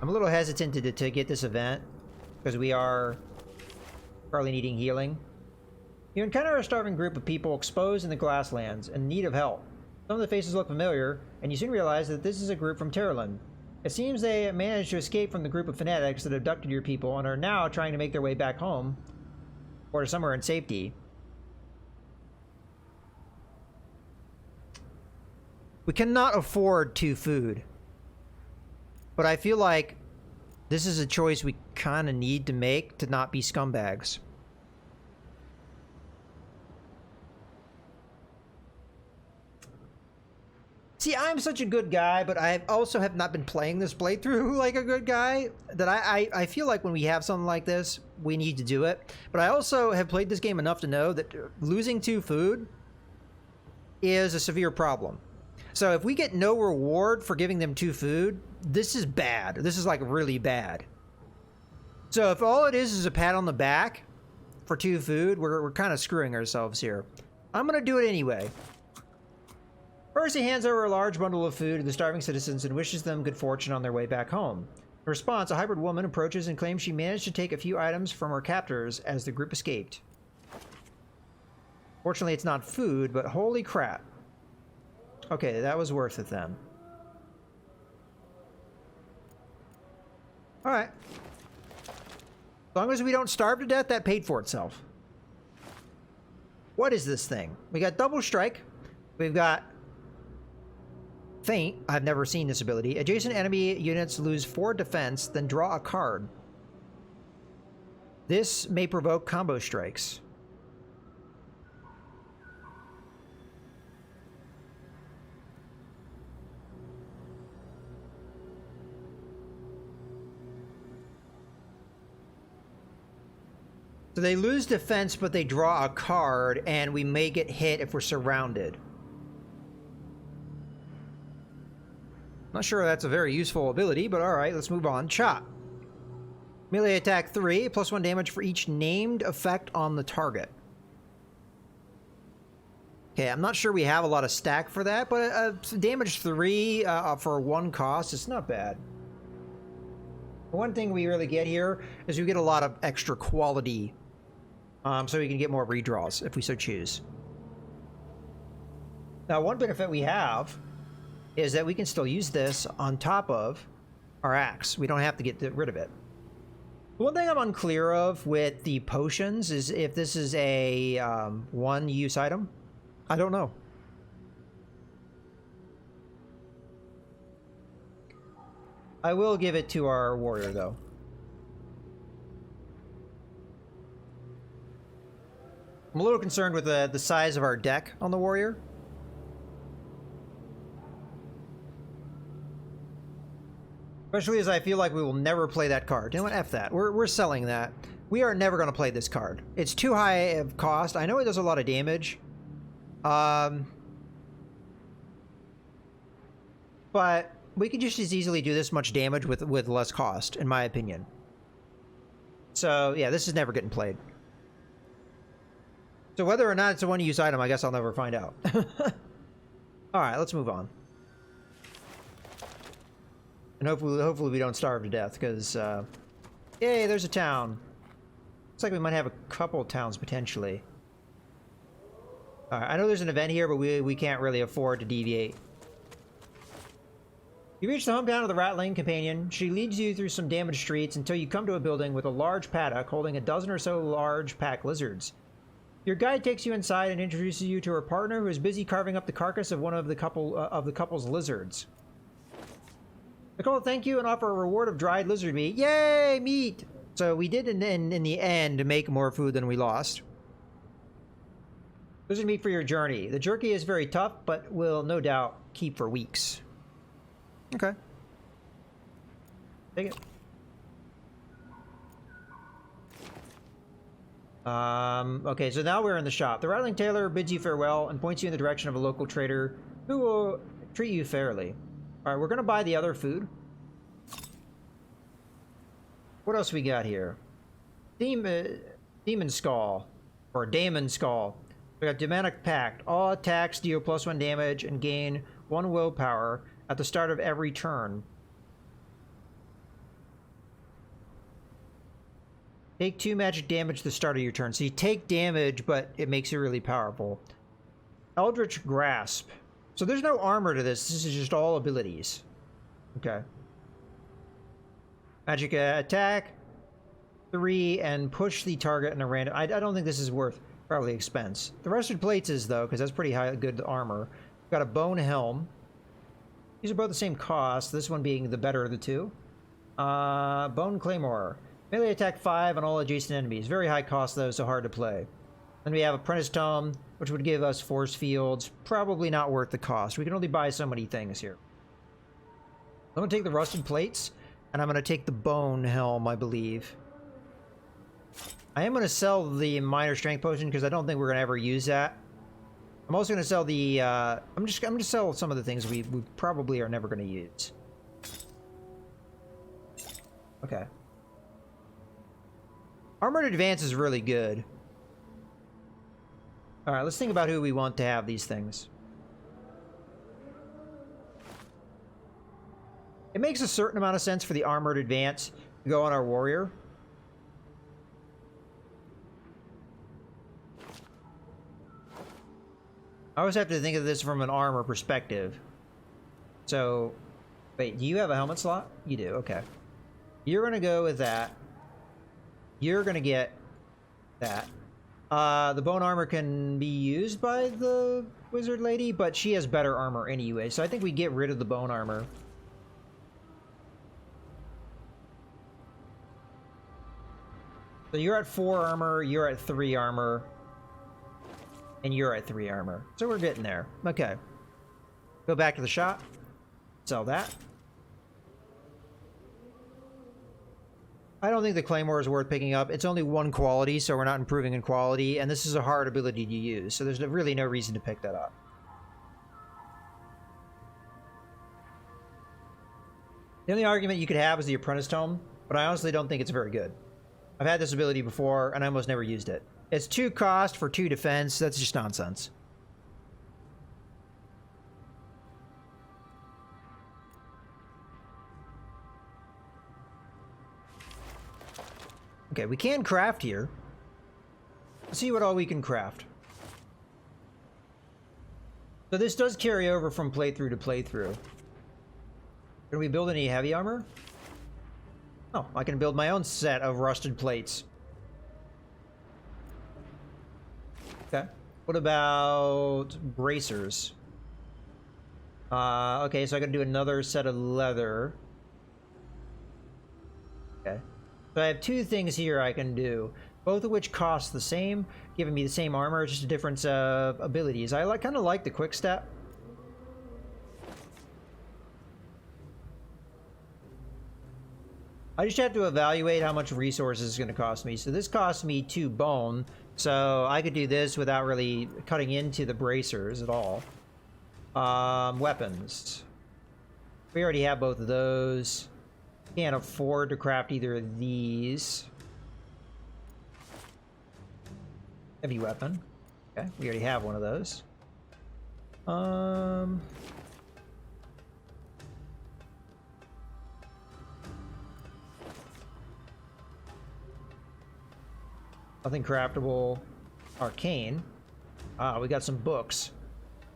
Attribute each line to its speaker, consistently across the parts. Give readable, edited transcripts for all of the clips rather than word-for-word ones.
Speaker 1: I'm a little hesitant to get this event because we are probably needing healing. You encounter a starving group of people exposed in the Glasslands in need of help. Some of the faces look familiar, and you soon realize that this is a group from Terraland. It seems they managed to escape from the group of fanatics that abducted your people and are now trying to make their way back home or somewhere in safety. We cannot afford 2 food, but I feel like this is a choice we kind of need to make to not be scumbags. See, I'm such a good guy, but I also have not been playing this playthrough like a good guy, that I feel like when we have something like this, we need to do it. But I also have played this game enough to know that losing 2 food is a severe problem. So if we get no reward for giving them 2 food, this is bad. This is like really bad. So if all it is a pat on the back for 2 food, we're kind of screwing ourselves here. I'm going to do it anyway. First, he hands over a large bundle of food to the starving citizens and wishes them good fortune on their way back home. In response, a hybrid woman approaches and claims she managed to take a few items from her captors as the group escaped. Fortunately, it's not food, but holy crap. Okay, that was worth it then. Alright. As long as we don't starve to death, that paid for itself. What is this thing? We got double strike. We've got Faint. I've never seen this ability. Adjacent enemy units lose 4 defense, then draw a card. This may provoke combo strikes. So they lose defense, but they draw a card, and we may get hit if we're surrounded. Not sure that's a very useful ability, but alright, let's move on. Chop. Melee attack 3, +1 damage for each named effect on the target. Okay, I'm not sure we have a lot of stack for that, but damage 3 for 1 cost is not bad. One thing we really get here is we get a lot of extra quality, so we can get more redraws if we so choose. Now, one benefit we have is that we can still use this on top of our axe. We don't have to get rid of it. One thing I'm unclear of with the potions is if this is a one-use item. I don't know. I will give it to our warrior, though. I'm a little concerned with the size of our deck on the warrior. Especially as I feel like we will never play that card. You know what? F that. We're selling that. We are never going to play this card. It's too high of cost. I know it does a lot of damage. But we could just as easily do this much damage with less cost, in my opinion. So, yeah, this is never getting played. So whether or not it's a one-use item, I guess I'll never find out. Alright, let's move on. And hopefully we don't starve to death, because, yay, there's a town. Looks like we might have a couple towns, potentially. Alright, I know there's an event here, but we can't really afford to deviate. You reach the hometown of the Rattling Companion. She leads you through some damaged streets until you come to a building with a large paddock holding a dozen or so large pack lizards. Your guide takes you inside and introduces you to her partner, who is busy carving up the carcass of one of the couple's lizards. Nicole, thank you and offer a reward of dried lizard meat. Yay, meat! So we did in the end make more food than we lost. Lizard meat for your journey. The jerky is very tough, but will no doubt keep for weeks. Okay. Take it. Okay, so now we're in the shop. The Rattling Tailor bids you farewell and points you in the direction of a local trader who will treat you fairly. Alright, we're gonna buy the other food. What else we got here? Demon Skull. Or Daemon Skull. We got Demonic Pact. All attacks deal +1 damage and gain 1 willpower at the start of every turn. Take 2 magic damage at the start of your turn. So you take damage, but it makes you really powerful. Eldritch Grasp. So there's no armor to this. This is just all abilities. Okay. Magic attack. 3 and push the target in a random... I don't think this is worth probably expense. The Rusted Plates is, though, because that's pretty high, good armor. Got a Bone Helm. These are both the same cost, this one being the better of the two. Bone Claymore. Melee attack 5 on all adjacent enemies. Very high cost, though, so hard to play. Then we have Apprentice Tome, which would give us Force Fields. Probably not worth the cost. We can only buy so many things here. I'm going to take the Rusted Plates, and I'm going to take the Bone Helm, I believe. I am going to sell the Minor Strength Potion, because I don't think we're going to ever use that. I'm also going to sell the, I'm just going to sell some of the things we probably are never going to use. Okay. Armored Advance is really good. Alright, let's think about who we want to have these things. It makes a certain amount of sense for the Armored Advance to go on our Warrior. I always have to think of this from an armor perspective. So, wait, do you have a helmet slot? You do, okay. You're going to go with that. You're going to get that. The bone armor can be used by the wizard lady, but she has better armor anyway, so I think we get rid of the bone armor. So you're at 4 armor, you're at 3 armor, and you're at 3 armor. So we're getting there. Okay. Go back to the shop. Sell that. I don't think the Claymore is worth picking up. It's only 1 quality, so we're not improving in quality, and this is a hard ability to use, so there's really no reason to pick that up. The only argument you could have is the Apprentice Tome, but I honestly don't think it's very good. I've had this ability before, and I almost never used it. It's 2 cost for 2 defense. That's just nonsense. Okay, we can craft here. Let's see what all we can craft. So this does carry over from playthrough to playthrough. Can we build any heavy armor? Oh, I can build my own set of rusted plates. Okay. What about bracers? Okay, so I can do another set of leather. Okay. So I have 2 things here I can do, both of which cost the same, giving me the same armor, just a difference of abilities. I kind of like the quick step. I just have to evaluate how much resources it's going to cost me. So this costs me 2 bone, so I could do this without really cutting into the bracers at all. Weapons. We already have both of those. Can't afford to craft either of these. Heavy weapon. Okay, we already have one of those. Nothing craftable. Arcane. We got some books.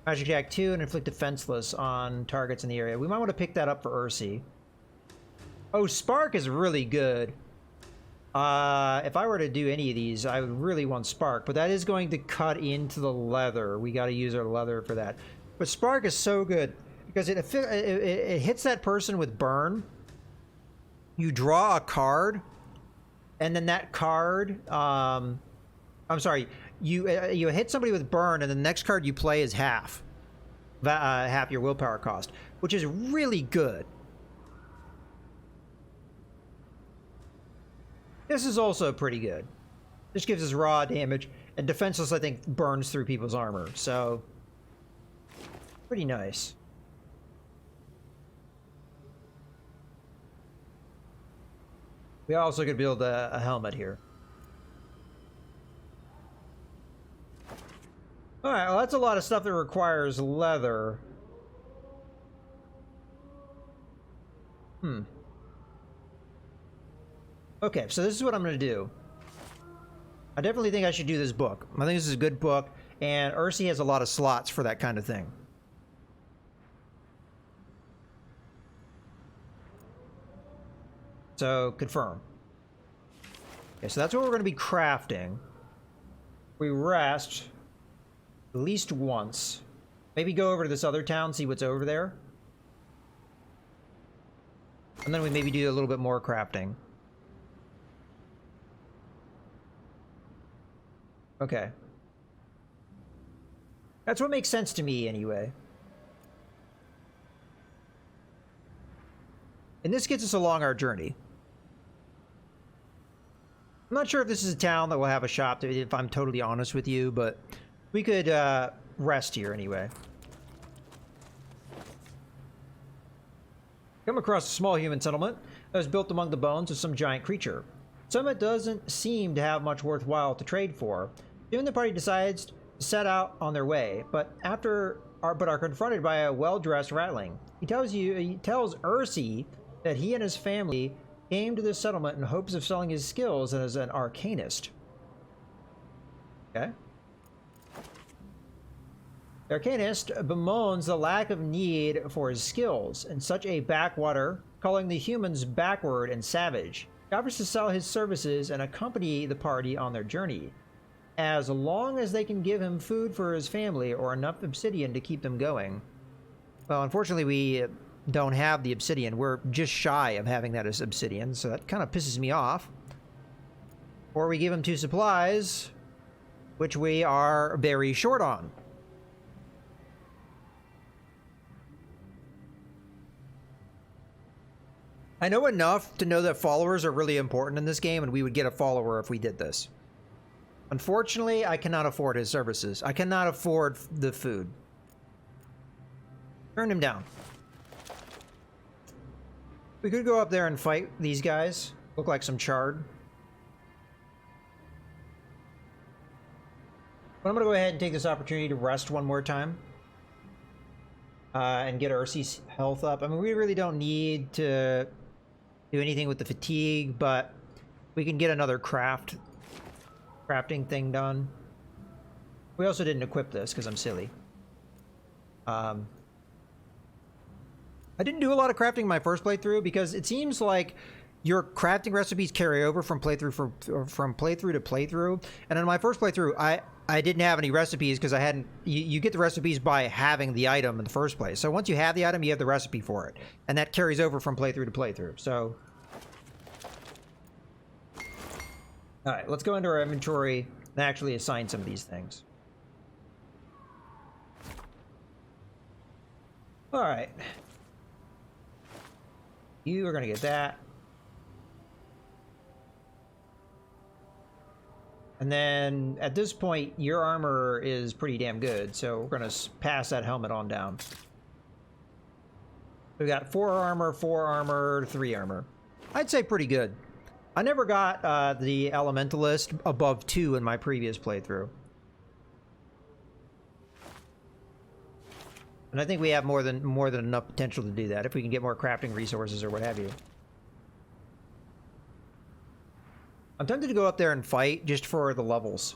Speaker 1: Magic Attack 2 and Inflict Defenseless on targets in the area. We might want to pick that up for Ursi. Oh, Spark is really good. If I were to do any of these, I would really want Spark, but that is going to cut into the leather. We got to use our leather for that. But Spark is so good because it hits that person with burn. You draw a card, and then that card, I'm sorry, you hit somebody with burn, and the next card you play is half your willpower cost, which is really good. This is also pretty good. This gives us raw damage, and Defenseless, I think, burns through people's armor, so pretty nice. We also could build a helmet here. Alright, well that's a lot of stuff that requires leather. Okay, so this is what I'm going to do. I definitely think I should do this book. I think this is a good book, and Ursi has a lot of slots for that kind of thing. So, confirm. Okay, so that's what we're going to be crafting. We rest at least once. Maybe go over to this other town, see what's over there. And then we maybe do a little bit more crafting. Okay. That's what makes sense to me, anyway. And this gets us along our journey. I'm not sure if this is a town that will have a shop, if I'm totally honest with you, but we could rest here anyway. Come across a small human settlement that was built among the bones of some giant creature. Summit doesn't seem to have much worthwhile to trade for. Soon the party decides to set out on their way, but are confronted by a well-dressed ratling. He tells Ursi that he and his family came to this settlement in hopes of selling his skills as an arcanist. Okay. The arcanist bemoans the lack of need for his skills in such a backwater, calling the humans backward and savage. He offers to sell his services and accompany the party on their journey, as long as they can give him food for his family or enough obsidian to keep them going. Well, unfortunately, we don't have the obsidian. We're just shy of having that as obsidian, so that kind of pisses me off. Or we give him 2 supplies, which we are very short on. I know enough to know that followers are really important in this game, and we would get a follower if we did this. Unfortunately, I cannot afford his services. I cannot afford the food. Turn him down. We could go up there and fight these guys. Look like some chard. But I'm going to go ahead and take this opportunity to rest one more time. And get Ursi's health up. I mean, we really don't need to do anything with the fatigue, but we can get another crafting thing done. We also didn't equip this because I'm silly. I didn't do a lot of crafting in my first playthrough because it seems like your crafting recipes carry over from playthrough to playthrough. And in my first playthrough, I didn't have any recipes because I hadn't. You get the recipes by having the item in the first place. So once you have the item, you have the recipe for it, and that carries over from playthrough to playthrough. So, all right, let's go into our inventory and actually assign some of these things. All right. You are going to get that. And then, at this point, your armor is pretty damn good, so we're going to pass that helmet on down. We got 4 armor, 4 armor, 3 armor. I'd say pretty good. I never got the Elementalist above 2 in my previous playthrough. And I think we have more than enough potential to do that if we can get more crafting resources or what have you. I'm tempted to go up there and fight just for the levels.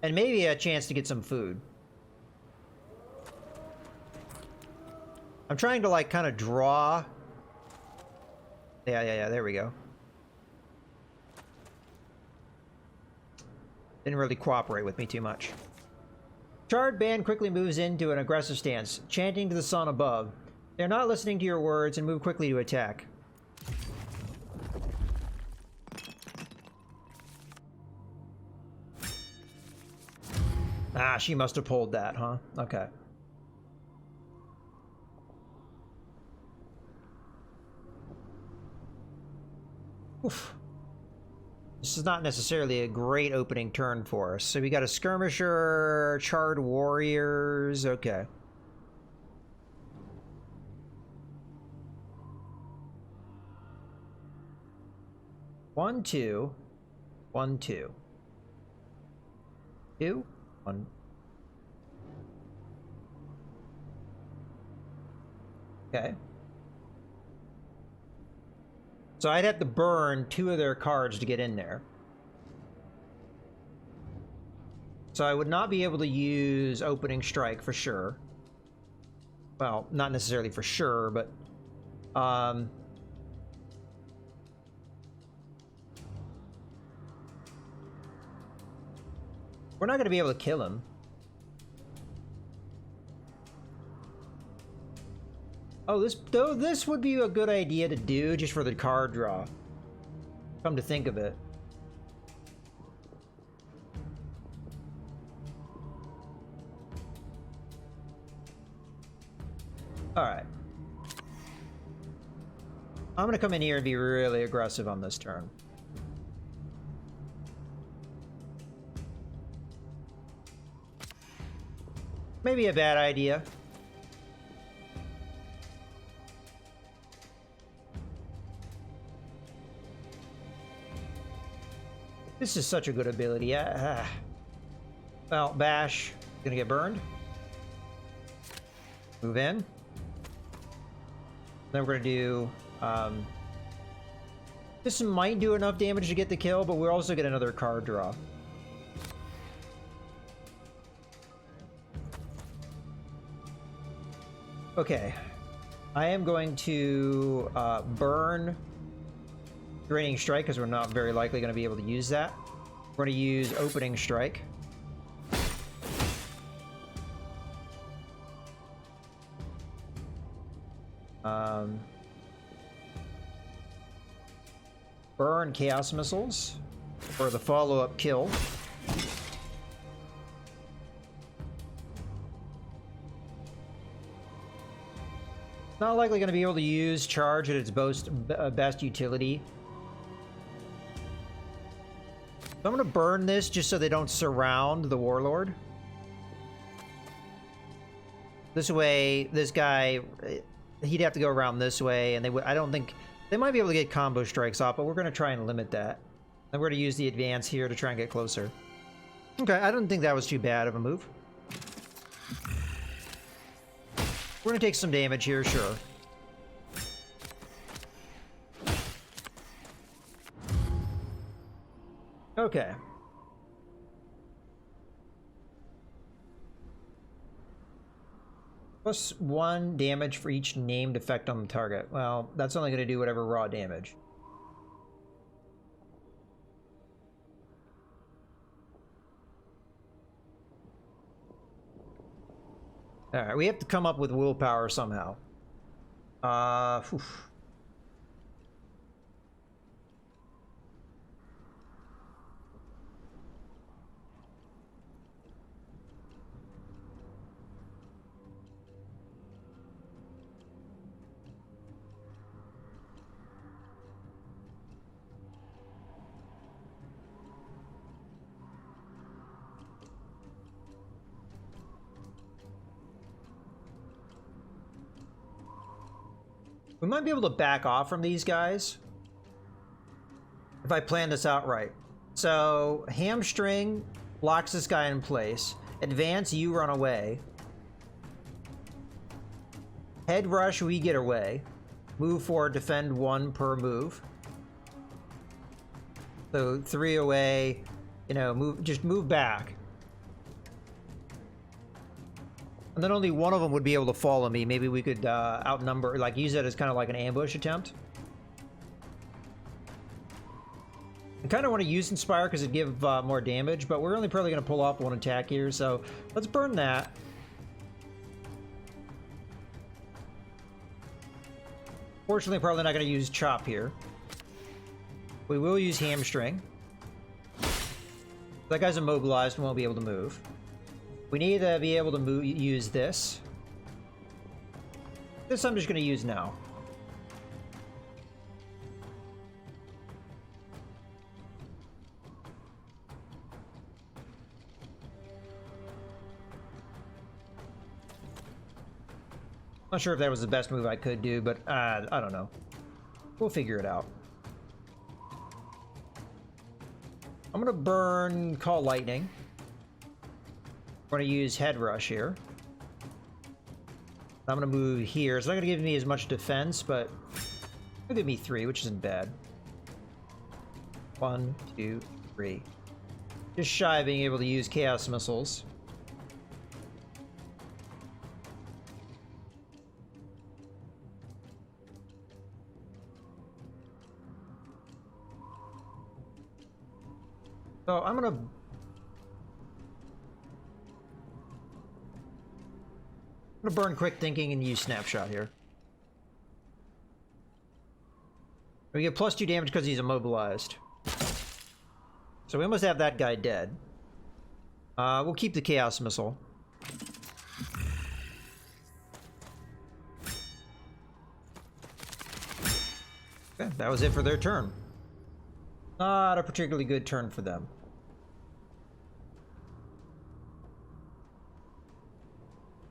Speaker 1: And maybe a chance to get some food. I'm trying to like kind of draw. Yeah, there we go. Didn't really cooperate with me too much. Charred band quickly moves into an aggressive stance, chanting to the sun above. They're not listening to your words and move quickly to attack. Ah, she must have pulled that, huh? Okay. Oof. This is not necessarily a great opening turn for us. So we got a skirmisher, charred warriors. Okay. One, two. 1, 2. 2, 1. Okay. So I'd have to burn 2 of their cards to get in there. So I would not be able to use Opening Strike for sure. Well, not necessarily for sure, but... we're not going to be able to kill him. Oh, this would be a good idea to do just for the card draw. Come to think of it. Alright. I'm gonna come in here and be really aggressive on this turn. Maybe a bad idea. This is such a good ability. Well, Bash, gonna get burned. Move in. Then we're gonna do... this might do enough damage to get the kill, but we'll also get another card draw. Okay. I am going to burn Draining Strike, because we're not very likely going to be able to use that. We're going to use Opening Strike. Burn Chaos Missiles for the follow-up kill. Not likely going to be able to use Charge at its best utility. So I'm going to burn this just so they don't surround the Warlord. This way, this guy, he'd have to go around this way, and they would. I don't think they might be able to get combo strikes off, but we're going to try and limit that. Then we're going to use the advance here to try and get closer. Okay, I don't think that was too bad of a move. We're going to take some damage here, sure. Okay. +1 damage for each named effect on the target. Well, that's only going to do whatever raw damage. Alright, we have to come up with willpower somehow. Whew. We might be able to back off from these guys if I plan this out right. So, Hamstring locks this guy in place. Advance, you run away. Head Rush, we get away. Move forward, defend 1 per move. So 3 away, you know, just move back. And then only one of them would be able to follow me. Maybe we could outnumber, like use it as kind of like an ambush attempt. I kind of want to use Inspire because it'd give more damage, but we're only probably going to pull off 1 attack here, so let's burn that. Fortunately, probably not going to use Chop here. We will use Hamstring. That guy's immobilized and won't be able to move. We need to be able to use this. This I'm just going to use now. Not sure if that was the best move I could do, but I don't know. We'll figure it out. I'm going to burn Call Lightning. I'm going to use Head Rush here. I'm going to move here. It's not going to give me as much defense, but Give me 3, which isn't bad. 1, 2, 3. Just shy of being able to use chaos missiles. So I'm gonna burn quick thinking and use snapshot here. We get +2 damage because he's immobilized. So we almost have that guy dead. We'll keep the chaos missile. Okay, that was it for their turn. Not a particularly good turn for them.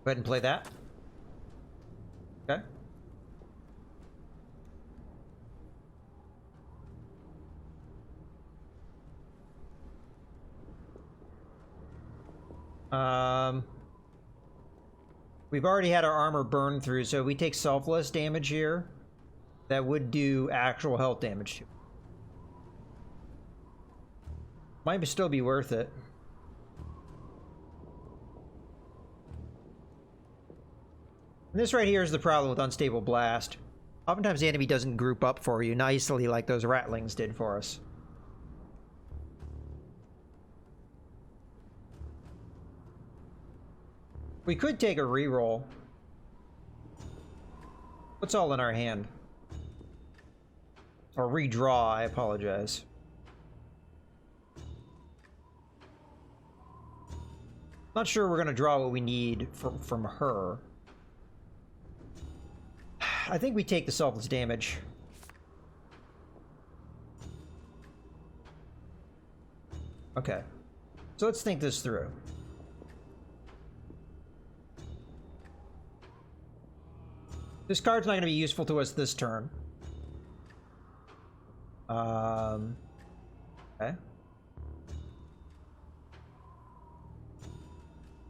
Speaker 1: Go ahead and play that. Okay. We've already had our armor burned through, so we take selfless damage here. That would do actual health damage. Might still be worth it. And this right here is the problem with Unstable Blast. Oftentimes the enemy doesn't group up for you nicely like those Ratlings did for us. We could take a reroll. What's all in our hand? Or redraw, I apologize. Not sure we're gonna draw what we need from her. I think we take the selfless damage. Okay. So let's think this through. This card's not going to be useful to us this turn. Okay.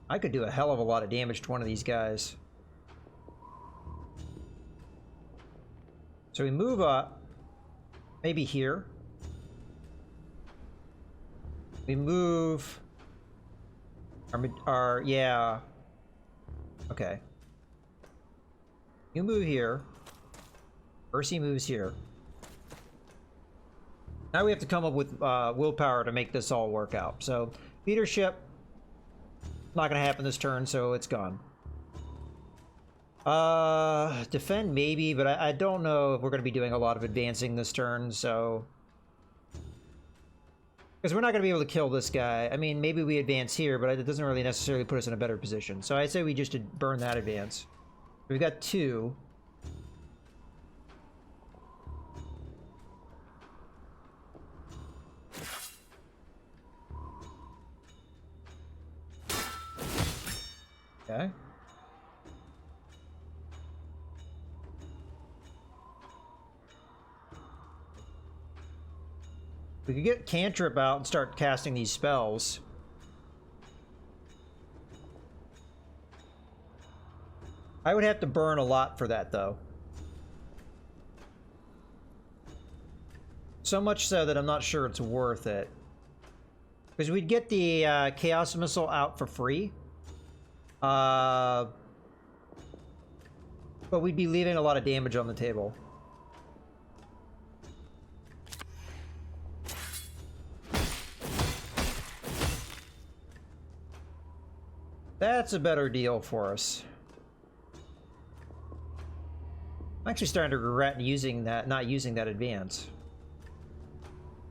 Speaker 1: I could do a hell of a lot of damage to one of these guys. So we move up. Maybe here. We move... yeah. Okay. You move here. Percy moves here. Now we have to come up with willpower to make this all work out. So, leadership, not going to happen this turn, so it's gone. Defend maybe, but I don't know if we're going to be doing a lot of advancing this turn, so... Because we're not going to be able to kill this guy. I mean, maybe we advance here, but it doesn't really necessarily put us in a better position. So I'd say we just burn that advance. We've got 2. Okay. We could get Cantrip out and start casting these spells. I would have to burn a lot for that, though. So much so that I'm not sure it's worth it. Because we'd get the Chaos Missile out for free. But we'd be leaving a lot of damage on the table. That's a better deal for us. I'm actually starting to regret using that, not using that advance.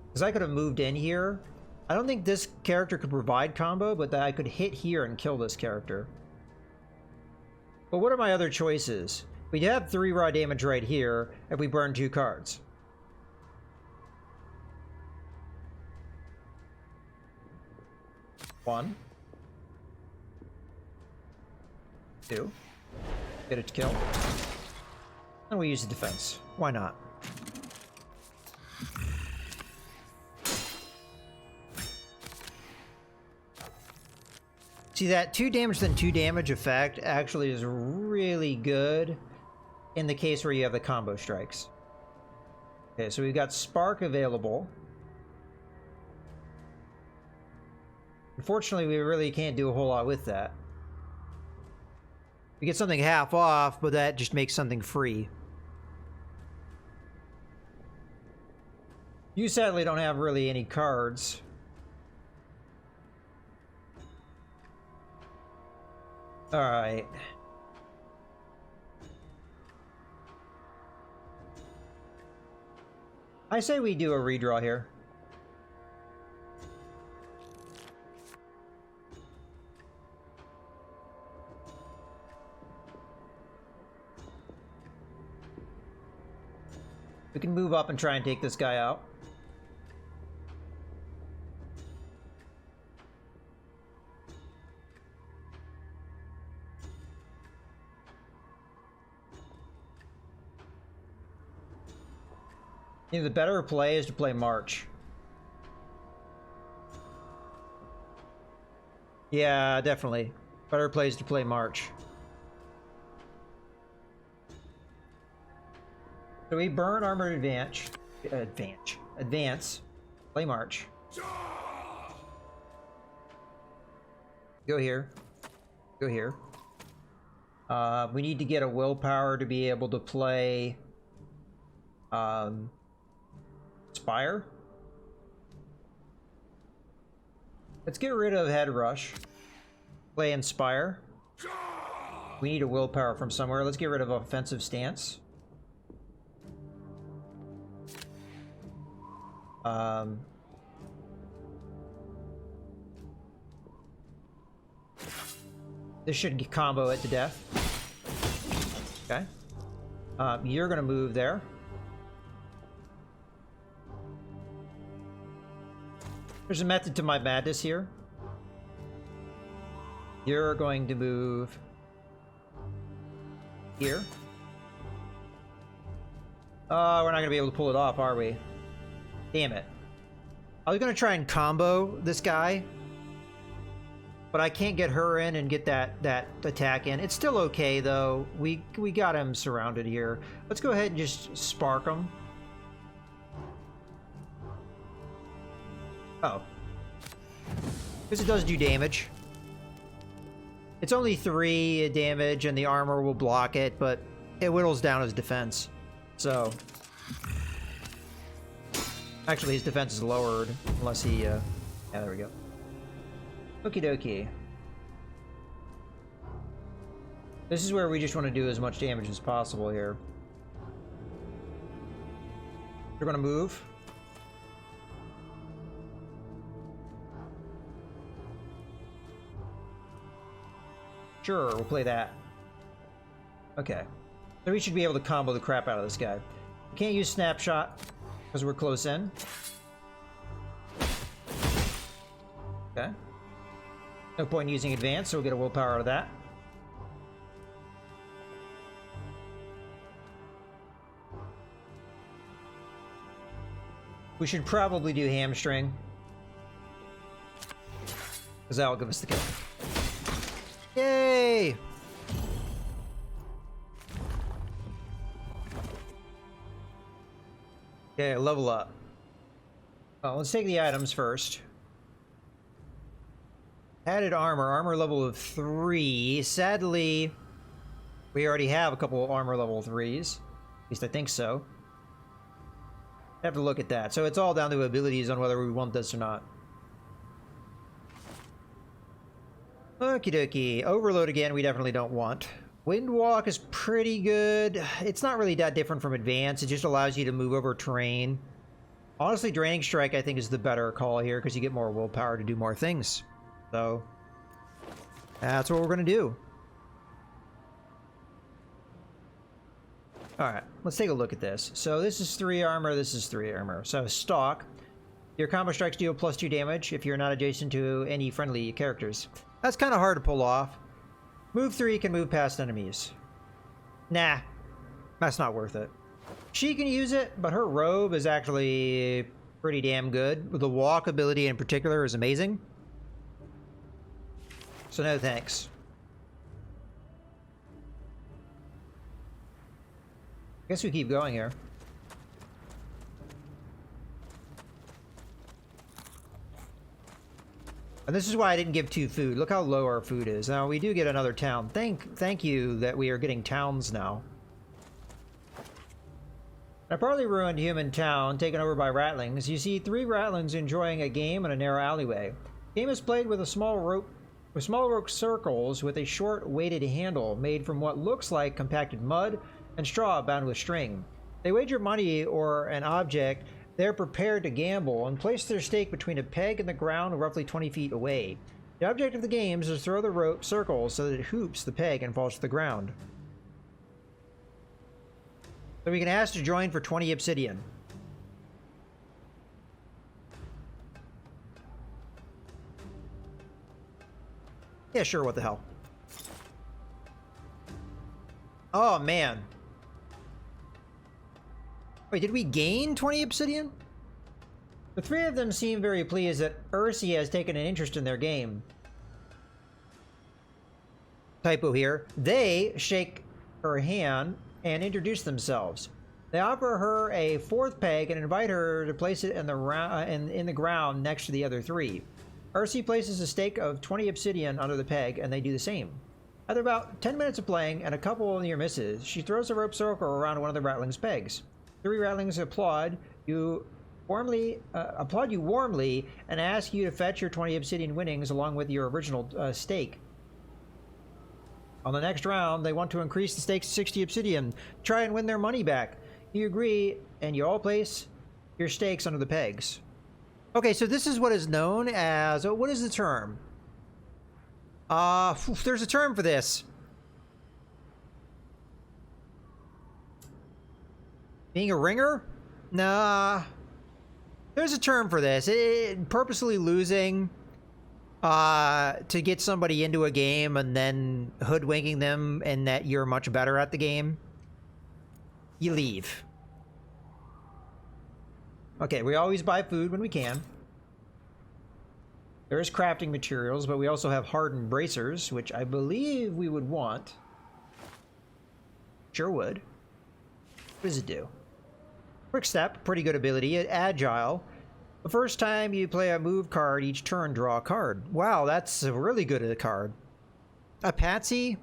Speaker 1: Because I could have moved in here. I don't think this character could provide combo, but that I could hit here and kill this character. But what are my other choices? We'd have 3 raw damage right here if we burn 2 cards. One. 2. Get it to kill. And we use the defense. Why not? See, that 2 damage then 2 damage effect actually is really good in the case where you have the combo strikes. Okay, so we've got Spark available. Unfortunately, we really can't do a whole lot with that. We get something half off, but that just makes something free. You sadly don't have really any cards. Alright. I say we do a redraw here. We can move up and try and take this guy out. Either the better play is to play March. Yeah, definitely. Better play is to play March. So we burn Armored Advance. Play March. Go here. Go here. We need to get a willpower to be able to play Spire. Let's get rid of Head Rush. Play Inspire. We need a willpower from somewhere. Let's get rid of Offensive Stance. This should combo it to death. Okay. You're gonna move there. There's a method to my madness here. You're going to move here. We're not gonna be able to pull it off, are we? Damn it. I was gonna try and combo this guy, but I can't get her in and get that attack in. It's still okay though. We got him surrounded here. Let's go ahead and just spark him. Oh. Because it does do damage. It's only 3 damage and the armor will block it, but it whittles down his defense. So... Actually, his defense is lowered, unless he, yeah, there we go. Okie dokie. This is where we just want to do as much damage as possible here. We're gonna move. Sure, we'll play that. Okay. So we should be able to combo the crap out of this guy. We can't use Snapshot, because we're close in. Okay. No point in using Advance, so we'll get a willpower out of that. We should probably do Hamstring, because that will give us the kill. Yay! Okay, level up. Well, let's take the items first. Added armor level of 3. Sadly, we already have a couple of armor level 3s. At least I think so. I have to look at that. So it's all down to abilities on whether we want this or not. Okie dokie. Overload again, we definitely don't want. Windwalk is pretty good. It's not really that different from Advance. It just allows you to move over terrain. Honestly, Draining Strike I think is the better call here because you get more willpower to do more things. So, that's what we're going to do. Alright, let's take a look at this. So this is 3 armor, this is 3 armor. So Stalk. Your combo strikes deal +2 damage if you're not adjacent to any friendly characters. That's kind of hard to pull off. Move 3 can move past enemies. Nah, that's not worth it. She can use it, but her robe is actually pretty damn good. The walk ability in particular is amazing. So no thanks. I guess we keep going here. And this is why I didn't give 2 food. Look how low our food is. Now, we do get another town. Thank you that we are getting towns now. A partly ruined human town taken over by ratlings. You see 3 ratlings enjoying a game in a narrow alleyway. Game is played with small rope circles with a short weighted handle made from what looks like compacted mud and straw bound with string. They wager money or an object. They're prepared to gamble and place their stake between a peg and the ground roughly 20 feet away. The object of the game is to throw the rope circles so that it hoops the peg and falls to the ground. So we can ask to join for 20 obsidian. Yeah, sure, what the hell. Oh, man. Wait, did we gain 20 obsidian? The 3 of them seem very pleased that Ursi has taken an interest in their game. Typo here. They shake her hand and introduce themselves. They offer her a 4th peg and invite her to place it in the ground next to the other 3. Ursi places a stake of 20 obsidian under the peg, and they do the same. After about 10 minutes of playing and a couple near misses, she throws a rope circle around one of the ratlings' pegs. 3 ratlings applaud you warmly and ask you to fetch your 20 obsidian winnings along with your original stake. On the next round, they want to increase the stakes to 60 obsidian, try and win their money back. You agree, and you all place your stakes under the pegs. Okay, so this is what is known as... what is the term? There's a term for this. Being a ringer? Nah. There's a term for this. Purposely losing to get somebody into a game and then hoodwinking them and that you're much better at the game. You leave. Okay, we always buy food when we can. There's crafting materials, but we also have hardened bracers, which I believe we would want. Sure would. What does it do? Quick step, pretty good ability. Agile. The first time you play a move card, each turn draw a card. Wow, that's a really good card. A patsy?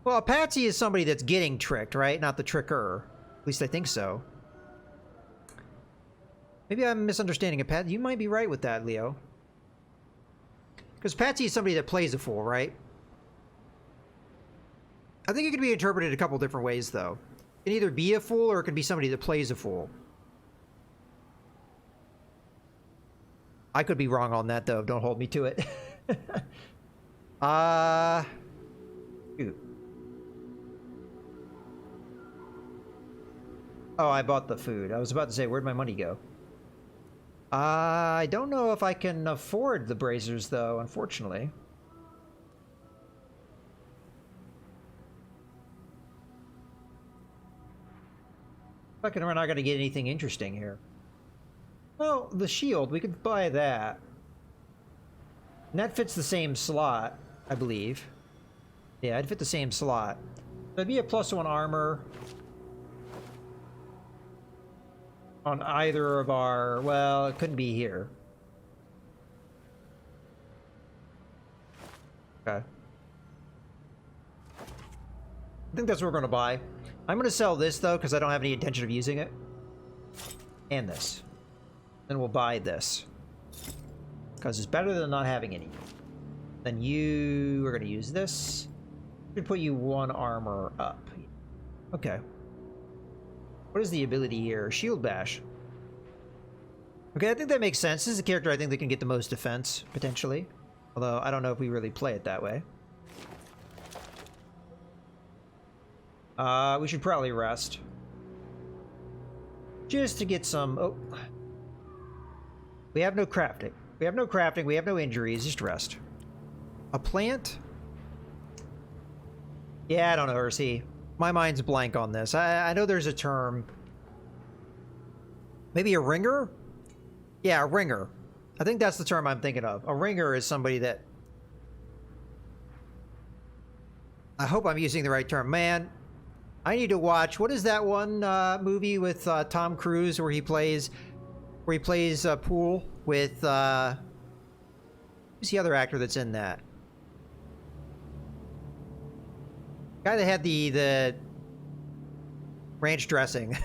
Speaker 1: Well, a patsy is somebody that's getting tricked, right? Not the tricker. At least I think so. Maybe I'm misunderstanding a patsy. You might be right with that, Leo. Because patsy is somebody that plays a fool, right? I think it could be interpreted a couple different ways, though. It can either be a fool or it could be somebody that plays a fool. I could be wrong on that, though. Don't hold me to it. Shoot. Oh, I bought the food. I was about to say, where'd my money go? I don't know if I can afford the bracers, though, unfortunately. Fucking, we're not going to get anything interesting here. Well, the shield, we could buy that. And that fits the same slot, I believe. Yeah, it'd fit the same slot. So it'd be a +1 armor on either of our... Well, it couldn't be here. Okay. I think that's what we're going to buy. I'm going to sell this, though, because I don't have any intention of using it. And this. Then we'll buy this. Because it's better than not having any. Then you are going to use this. Should put you 1 armor up. Okay. What is the ability here? Shield Bash. Okay, I think that makes sense. This is a character I think that can get the most defense, potentially. Although, I don't know if we really play it that way. We should probably rest. Just to get some... Oh. We have no crafting. We have no crafting. We have no injuries. Just rest. A plant? Yeah, I don't know, Ursi. My mind's blank on this. I know there's a term. Maybe a ringer? Yeah, a ringer. I think that's the term I'm thinking of. A ringer is somebody that... I hope I'm using the right term. Man, I need to watch... What is that one movie with Tom Cruise where he plays pool with Who's the other actor that's in that? Guy that had the ranch dressing.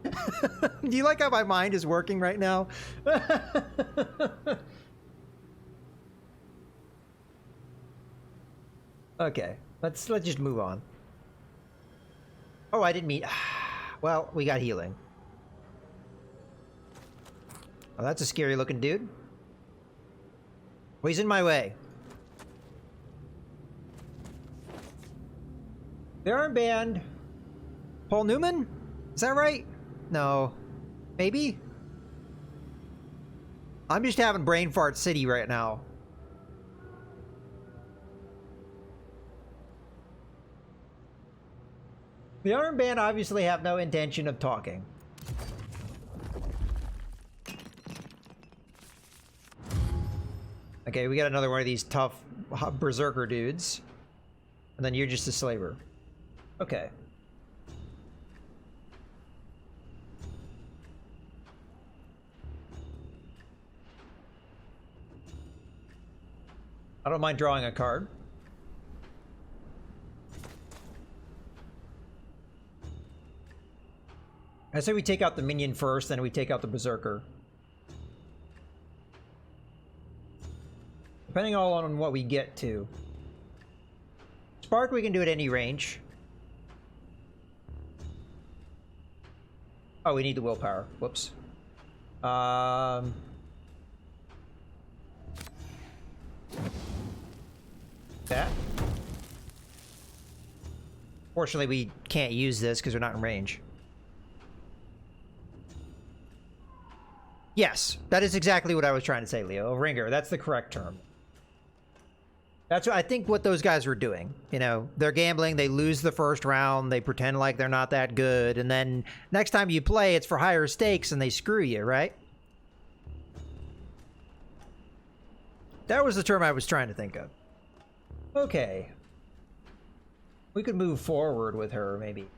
Speaker 1: Do you like how my mind is working right now? Okay, let's just move on. Oh, I didn't mean. Well, we got healing. Oh, that's a scary looking dude. Well, he's in my way. The armband. Paul Newman? Is that right? No. Maybe? I'm just having brain fart city right now. The armband obviously have no intention of talking. Okay, we got another one of these tough berserker dudes. And then you're just a slaver. Okay. I don't mind drawing a card. I say we take out the minion first, then we take out the berserker. Depending all on what we get to. Spark we can do at any range. Oh, we need the willpower. Whoops. That. Fortunately, we can't use this because we're not in range. Yes, that is exactly what I was trying to say, Leo. A ringer, that's the correct term. That's what I think what those guys were doing. You know, they're gambling, they lose the first round, they pretend like they're not that good, and then next time you play, it's for higher stakes and they screw you, right? That was the term I was trying to think of. Okay. We could move forward with her, maybe.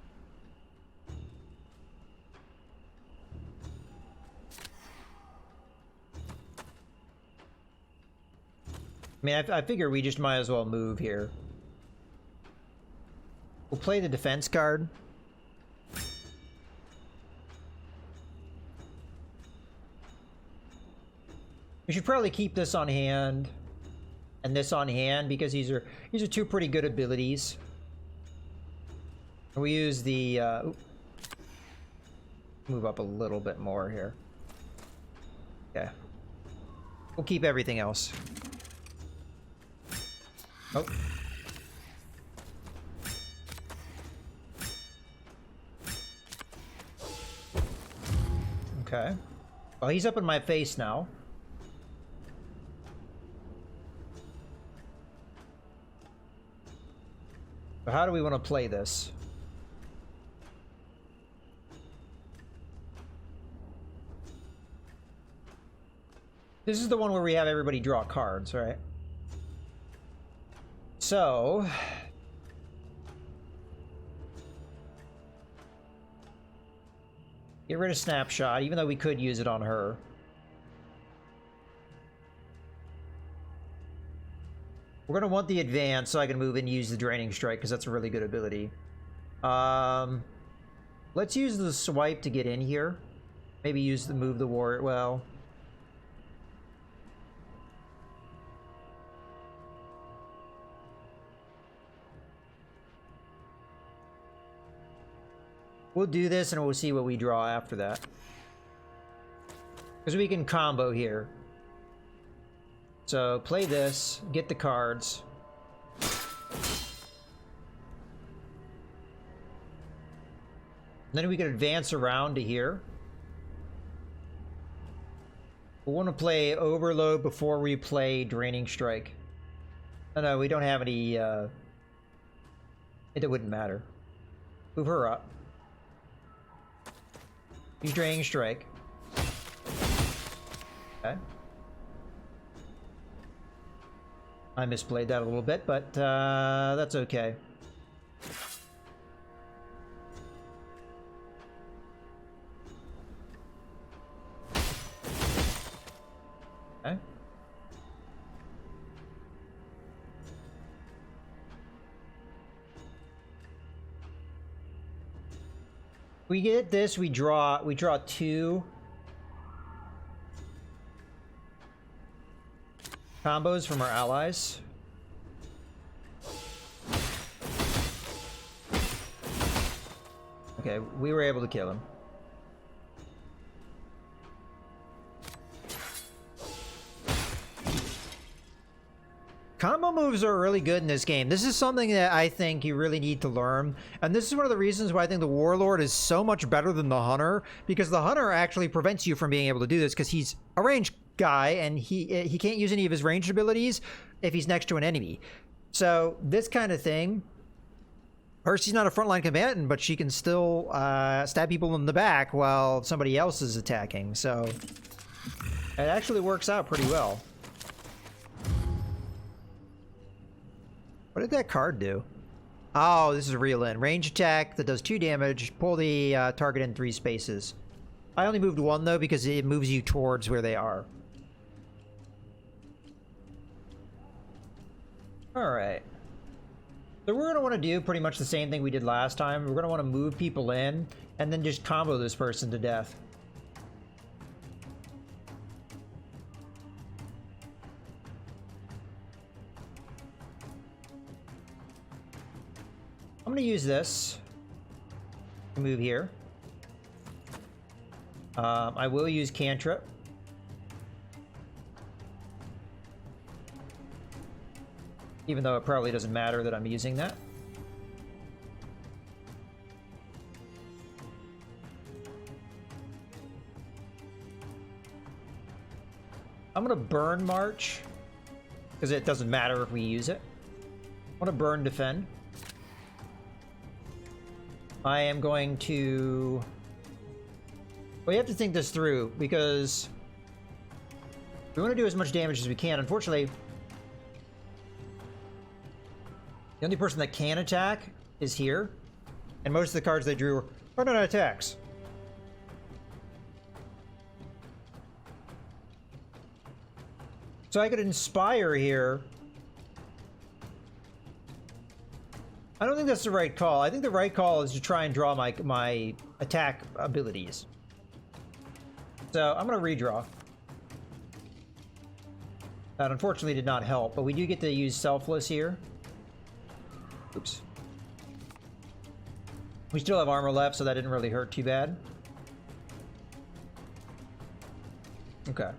Speaker 1: I mean, I figure we just might as well move here. We'll play the defense card. We should probably keep this on hand and this on hand because these are two pretty good abilities. We use the move up a little bit more here. Okay. We'll keep everything else. Oh. Okay. Well, he's up in my face now. So how do we want to play this? This is the one where we have everybody draw cards, right? So, get rid of Snapshot, even though we could use it on her. We're going to want the advance so I can move in and use the Draining Strike, because that's a really good ability. Let's use the swipe to get in here. Maybe use the move the warrior. Well, we'll do this and we'll see what we draw after that. Because we can combo here. So play this, get the cards. Then we can advance around to here. We want to play Overload before we play Draining Strike. Oh, no, we don't have any, it wouldn't matter. Move her up. Use Draining Strike. Okay. I misplayed that a little bit, but that's okay. We get this, we draw 2 combos from our allies. Okay, we were able to kill him. Combo moves are really good in this game. This is something that I think you really need to learn. And this is one of the reasons why I think the Warlord is so much better than the Hunter, because the Hunter actually prevents you from being able to do this because he's a ranged guy and he can't use any of his ranged abilities if he's next to an enemy. So this kind of thing, Percy's not a frontline combatant, but she can still stab people in the back while somebody else is attacking. So it actually works out pretty well. What did that card do? Oh, this is a reel in. Range attack that does 2 damage. Pull the target in 3 spaces. I only moved 1 though because it moves you towards where they are. Alright. So we're going to want to do pretty much the same thing we did last time. We're going to want to move people in and then just combo this person to death. I'm going to use this to move here. I will use cantrip. Even though it probably doesn't matter that I'm using that. I'm going to burn March because it doesn't matter if we use it. I'm going to burn defend. I am going to... We have to think this through because we want to do as much damage as we can. Unfortunately, the only person that can attack is here, and most of the cards they drew are not attacks. So I could inspire here. I don't think that's the right call. I think the right call is to try and draw my attack abilities. So I'm going to redraw. That unfortunately did not help, but we do get to use Selfless here. Oops. We still have armor left, so that didn't really hurt too bad. Okay.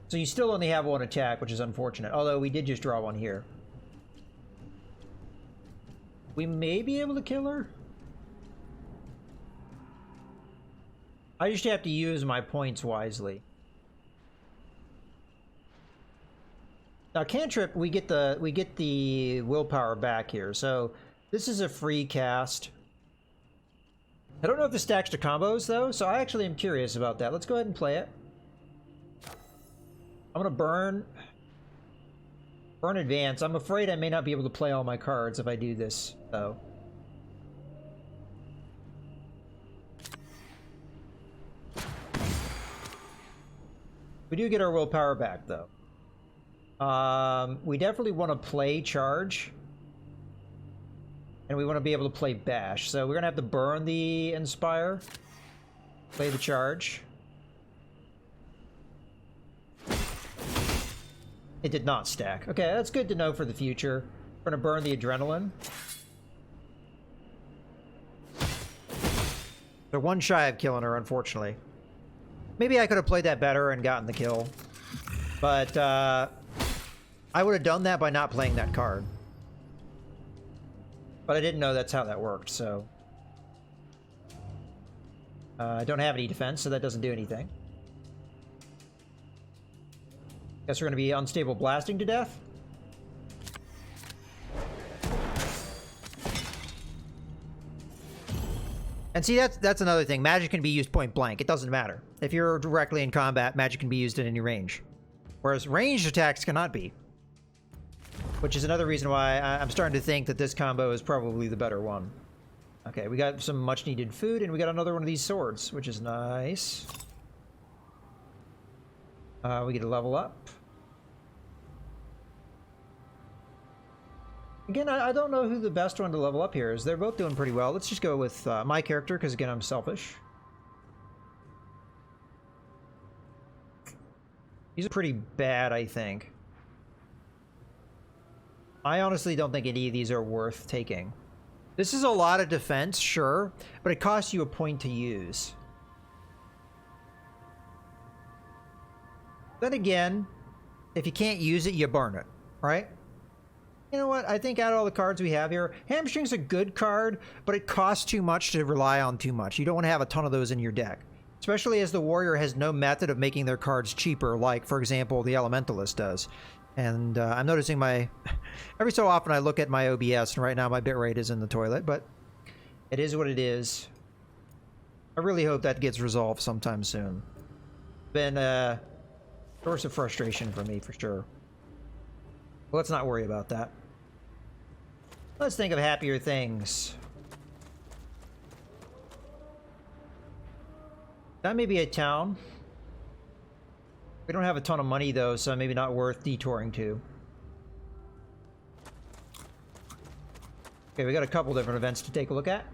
Speaker 1: So you still only have 1 attack, which is unfortunate. Although we did just draw 1 here. We may be able to kill her. I just have to use my points wisely. Now cantrip, we get the willpower back here. So this is a free cast. I don't know if this stacks to combos though, so I actually am curious about that. Let's go ahead and play it. I'm gonna burn advance. I'm afraid I may not be able to play all my cards if I do this though. We do get our willpower back though. We definitely want to play charge. And we want to be able to play bash. So we're going to have to burn the inspire. Play the charge. It did not stack. Okay, that's good to know for the future. We're going to burn the adrenaline. They're 1 shy of killing her, unfortunately. Maybe I could have played that better and gotten the kill. But, I would have done that by not playing that card. But I didn't know that's how that worked, so... I don't have any defense, so that doesn't do anything. Guess we're going to be unstable blasting to death. And see, that's another thing. Magic can be used point blank. It doesn't matter. If you're directly in combat, magic can be used at any range. Whereas ranged attacks cannot be. Which is another reason why I'm starting to think that this combo is probably the better one. Okay, we got some much needed food, and we got another one of these swords, which is nice. We get a level up. Again, I don't know who the best one to level up here is. They're both doing pretty well. Let's just go with my character, because again, I'm selfish. These are pretty bad, I think. I honestly don't think any of these are worth taking. This is a lot of defense, sure, but it costs you a point to use. Then again, if you can't use it, you burn it, right? You know what? I think out of all the cards we have here, Hamstring's a good card, but it costs too much to rely on too much. You don't want to have a ton of those in your deck. Especially as the Warrior has no method of making their cards cheaper, like, for example, the Elementalist does. And I'm noticing my... every so often I look at my OBS, and right now my bitrate is in the toilet, but it is what it is. I really hope that gets resolved sometime soon. Been a source of frustration for me, for sure. Well, let's not worry about that. Let's think of happier things. That may be a town. We don't have a ton of money, though, so maybe not worth detouring to. Okay, we got a couple different events to take a look at.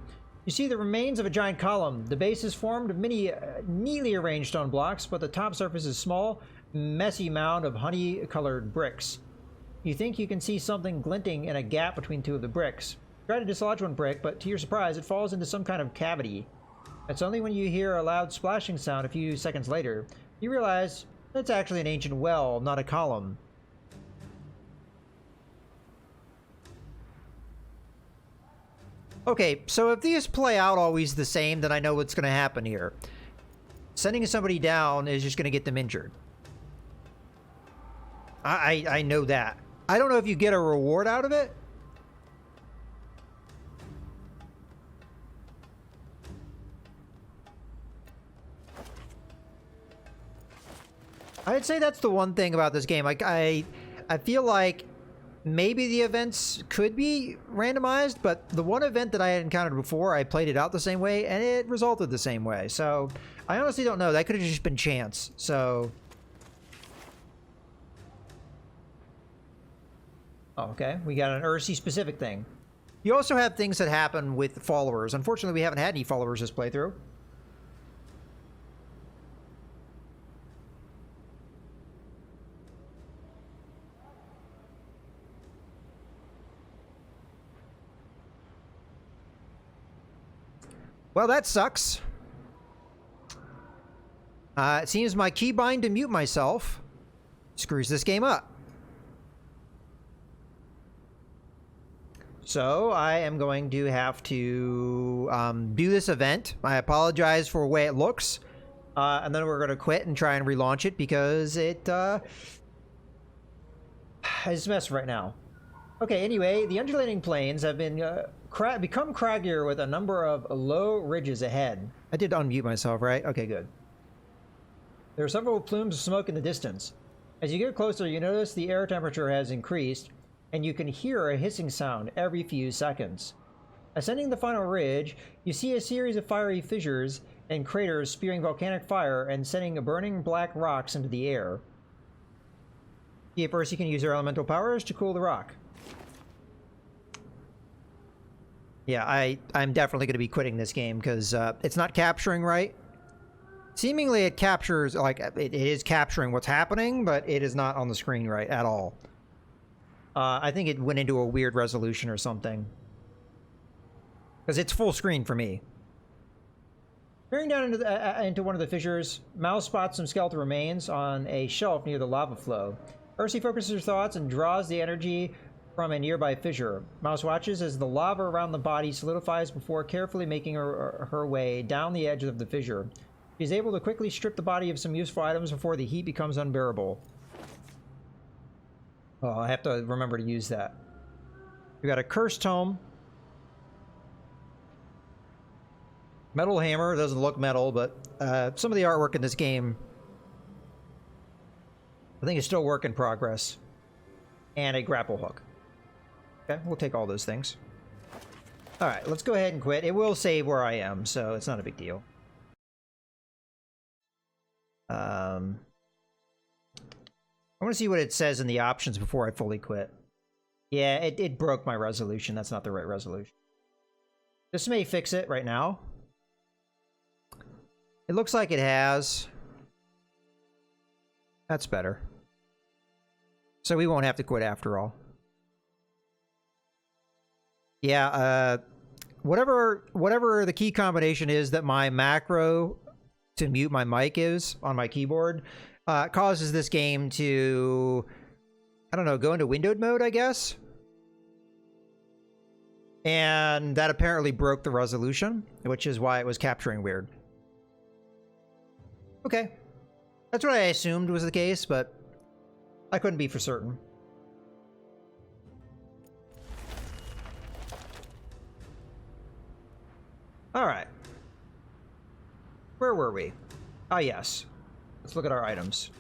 Speaker 1: You see the remains of a giant column. The base is formed of many neatly arranged stone blocks, but the top surface is small, messy mound of honey-colored bricks. You think you can see something glinting in a gap between two of the bricks. Try to dislodge one brick, but to your surprise, it falls into some kind of cavity. It's only when you hear a loud splashing sound a few seconds later, you realize it's actually an ancient well, not a column. Okay, so if these play out always the same, then I know what's going to happen here. Sending somebody down is just going to get them injured. I know that. I don't know if you get a reward out of it. I'd say that's the one thing about this game. Like I feel like maybe the events could be randomized, but the one event that I had encountered before, I played it out the same way, and it resulted the same way. So I honestly don't know. That could have just been chance. So. Oh, okay, we got an Ursi specific thing. You also have things that happen with followers. Unfortunately, we haven't had any followers this playthrough. Well, that sucks. It seems my keybind to mute myself screws this game up. So I am going to have to do this event. I apologize for the way it looks. And then we're going to quit and try and relaunch it because it is a mess right now. Okay, anyway, the undulating plains have been become craggier with a number of low ridges ahead. I did unmute myself, right? Okay, good. There are several plumes of smoke in the distance. As you get closer, you notice the air temperature has increased, and you can hear a hissing sound every few seconds. Ascending the final ridge, you see a series of fiery fissures and craters spewing volcanic fire and sending burning black rocks into the air. See if Ursi can use her elemental powers to cool the rock. Yeah, I'm definitely going to be quitting this game because it's not capturing right. Seemingly it captures, like, it is capturing what's happening, but it is not on the screen right at all. I think it went into a weird resolution or something. Because it's full screen for me. Peering down into one of the fissures, Mouse spots some skeletal remains on a shelf near the lava flow. Ursi focuses her thoughts and draws the energy from a nearby fissure. Mouse watches as the lava around the body solidifies before carefully making her way down the edge of the fissure. She's able to quickly strip the body of some useful items before the heat becomes unbearable. Oh, I have to remember to use that. We got a cursed tome. Metal hammer. Doesn't look metal, but some of the artwork in this game, I think, is still work in progress. And a grapple hook. Okay, we'll take all those things. Alright, let's go ahead and quit. It will save where I am, so it's not a big deal. I want to see what it says in the options before I fully quit. Yeah, it broke my resolution. That's not the right resolution. This may fix it right now. It looks like it has. That's better. So we won't have to quit after all. Yeah, whatever the key combination is that my macro to mute my mic is on my keyboard, causes this game to, I don't know, go into windowed mode, I guess. And that apparently broke the resolution, which is why it was capturing weird. Okay. That's what I assumed was the case, but I couldn't be for certain. Alright. Where were we? Ah, yes. Let's look at our items.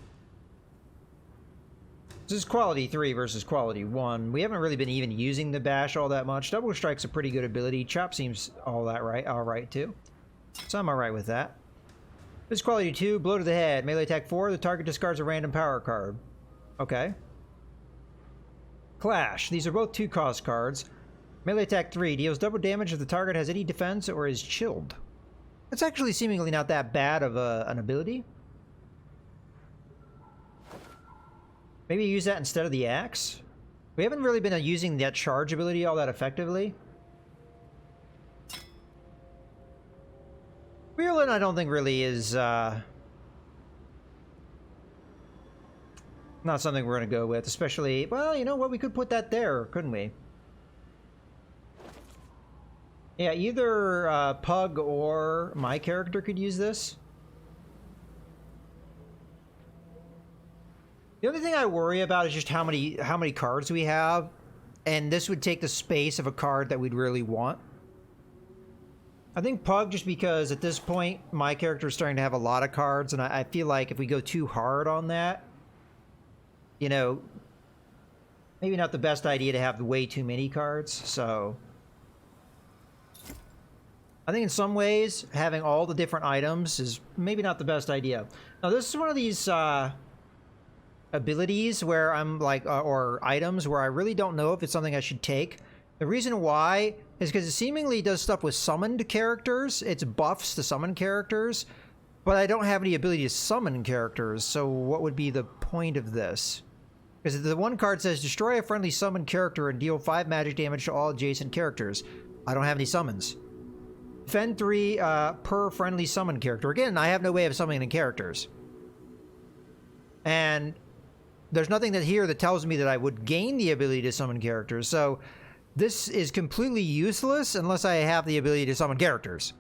Speaker 1: This is quality 3 versus quality 1. We haven't really been even using the bash all that much. Double strike's a pretty good ability. Chop seems alright too. So I'm alright with that. This is quality 2, blow to the head. Melee attack 4, the target discards a random power card. Okay. Clash. These are both 2-cost cards. Melee attack 3, deals double damage if the target has any defense or is chilled. That's actually seemingly not that bad of an ability. Maybe use that instead of the axe? We haven't really been using that charge ability all that effectively. Virulent, I don't think really is not something we're going to go with, especially... Well, you know what? We could put that there, couldn't we? Yeah, either Pug or my character could use this. The only thing I worry about is just how many cards we have, and this would take the space of a card that we'd really want. I think Pug, just because at this point my character is starting to have a lot of cards, and I feel like if we go too hard on that, you know, maybe not the best idea to have way too many cards. So I think in some ways having all the different items is maybe not the best idea. Now this is one of these abilities where I'm like, or items where I really don't know if it's something I should take. The reason why is because it seemingly does stuff with summoned characters. It's buffs to summon characters, but I don't have any ability to summon characters, so what would be the point of this? Because the one card says, destroy a friendly summoned character and deal 5 magic damage to all adjacent characters. I don't have any summons. Defend 3 per friendly summoned character. Again, I have no way of summoning the characters. And there's nothing here that tells me that I would gain the ability to summon characters, so this is completely useless unless I have the ability to summon characters.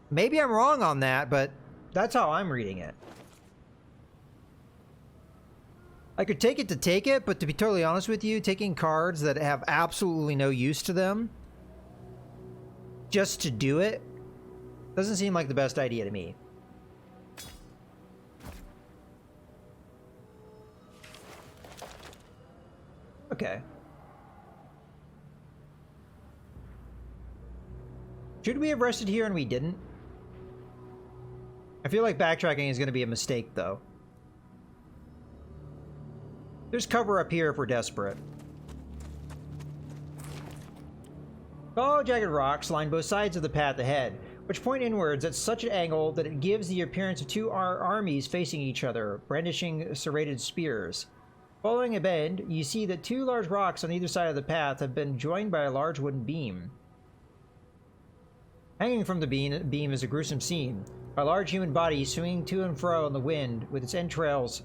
Speaker 1: Maybe I'm wrong on that, but that's how I'm reading it. I could take it to take it, but to be totally honest with you, taking cards that have absolutely no use to them just to do it doesn't seem like the best idea to me. Okay. Should we have rested here and we didn't? I feel like backtracking is going to be a mistake, though. There's cover up here if we're desperate. Tall, jagged rocks line both sides of the path ahead, which point inwards at such an angle that it gives the appearance of two armies facing each other, brandishing serrated spears. Following a bend, you see that 2 large rocks on either side of the path have been joined by a large wooden beam. Hanging from the beam is a gruesome scene. A large human body swinging to and fro in the wind with his entrails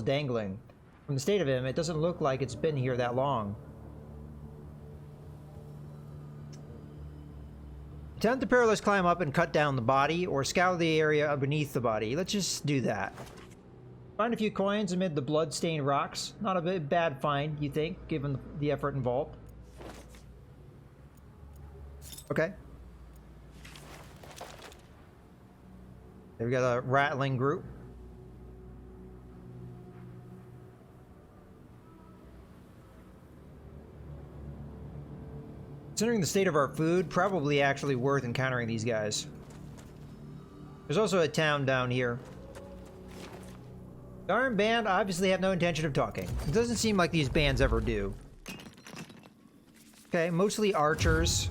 Speaker 1: dangling. From the state of him, it doesn't look like it's been here that long. Attempt to perilous climb up and cut down the body, or scour the area beneath the body. Let's just do that. Find a few coins amid the blood-stained rocks. Not a bad find, you think, given the effort involved. Okay. There we got a rattling group. Considering the state of our food, probably actually worth encountering these guys. There's also a town down here. The Iron Band obviously have no intention of talking. It doesn't seem like these bands ever do. Okay, mostly archers.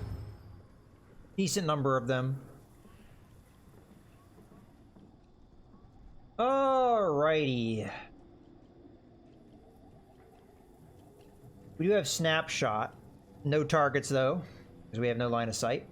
Speaker 1: Decent number of them. Alrighty. We do have snapshot. No targets though, because we have no line of sight.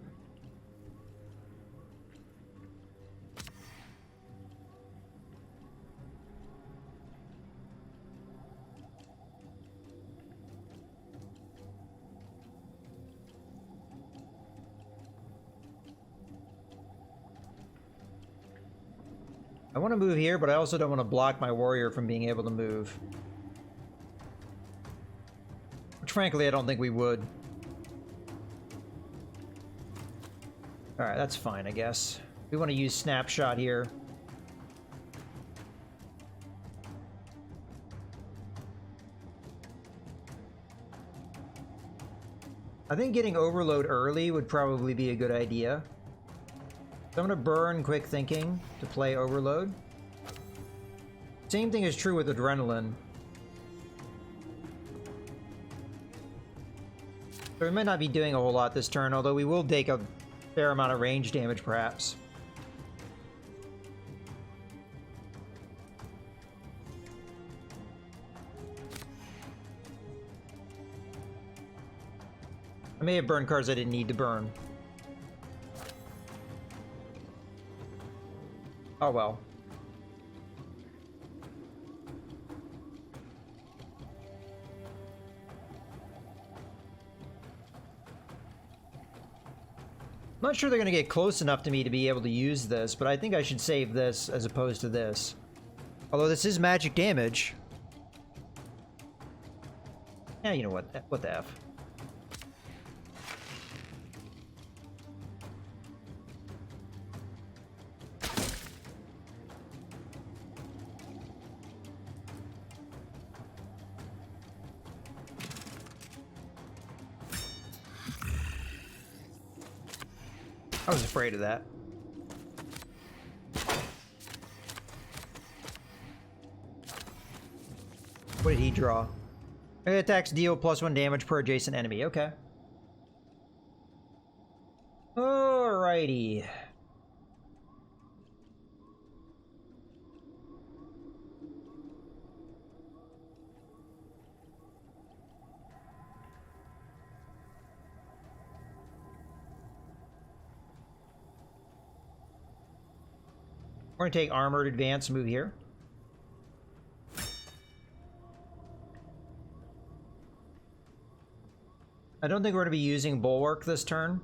Speaker 1: I want to move here, but I also don't want to block my warrior from being able to move. Which frankly, I don't think we would. Alright, that's fine, I guess. We want to use snapshot here. I think getting overload early would probably be a good idea. So I'm going to burn quick thinking to play overload. Same thing is true with adrenaline. So we might not be doing a whole lot this turn, although we will take a fair amount of range damage perhaps. I may have burned cards I didn't need to burn. Oh well. I'm not sure they're going to get close enough to me to be able to use this, but I think I should save this as opposed to this. Although this is magic damage. Yeah, you know what the F. I was afraid of that. What did he draw? Attacks deal +1 damage per adjacent enemy. Okay. Alrighty. We're going to take armored advance, move here. I don't think we're going to be using bulwark this turn.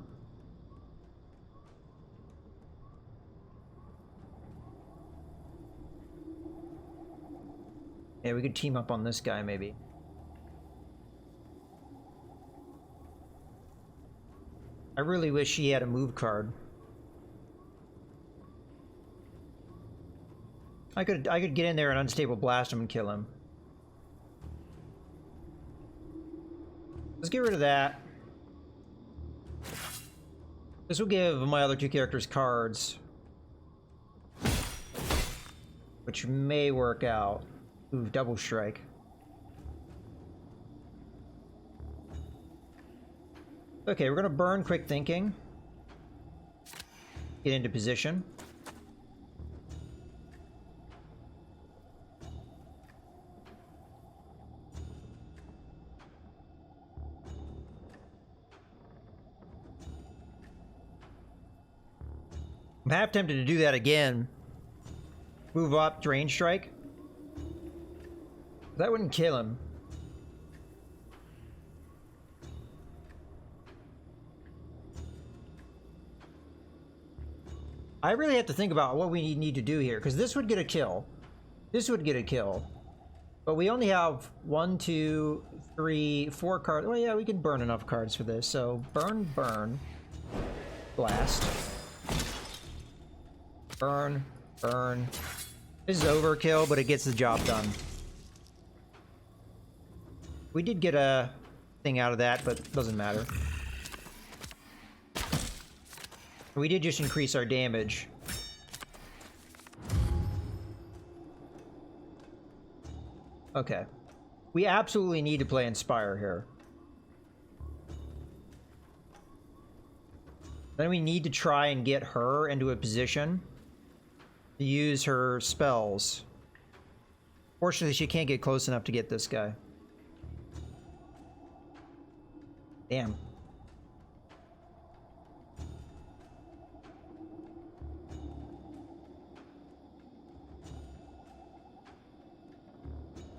Speaker 1: Yeah, we could team up on this guy maybe. I really wish he had a move card. I could get in there and unstable blast him and kill him. Let's get rid of that. This will give my other two characters cards, which may work out. Ooh, double strike. Okay, we're gonna burn quick thinking. Get into position. I'm half tempted to do that again. Move up, drain strike. That wouldn't kill him. I really have to think about what we need to do here, because this would get a kill. This would get a kill. But we only have 1, 2, 3, 4 cards. Well, yeah, we can burn enough cards for this. So burn, burn, blast. Burn, burn. This is overkill, but it gets the job done. We did get a thing out of that, but it doesn't matter. We did just increase our damage. Okay. We absolutely need to play Inspire here. Then we need to try and get her into a position to use her spells. Fortunately, she can't get close enough to get this guy. Damn.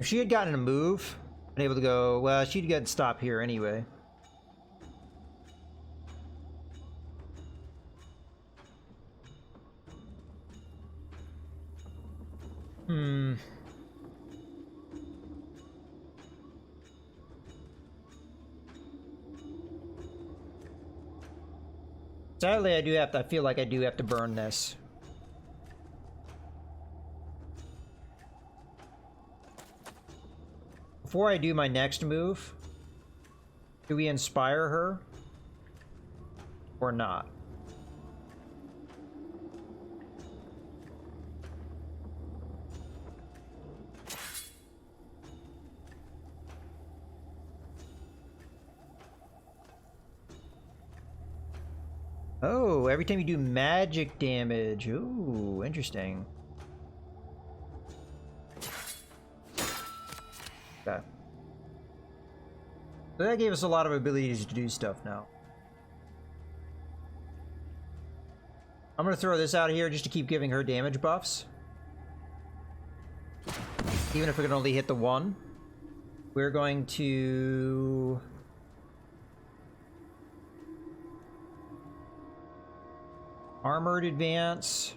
Speaker 1: If she had gotten a move, been able to go, well, she'd get stop here anyway. Sadly, I feel like I do have to burn this. Before I do my next move, do we inspire her? Or not? Oh, every time you do magic damage. Ooh, interesting. Okay. So that gave us a lot of abilities to do stuff now. I'm gonna throw this out here just to keep giving her damage buffs. Even if we can only hit the one. We're going to... Armored advance.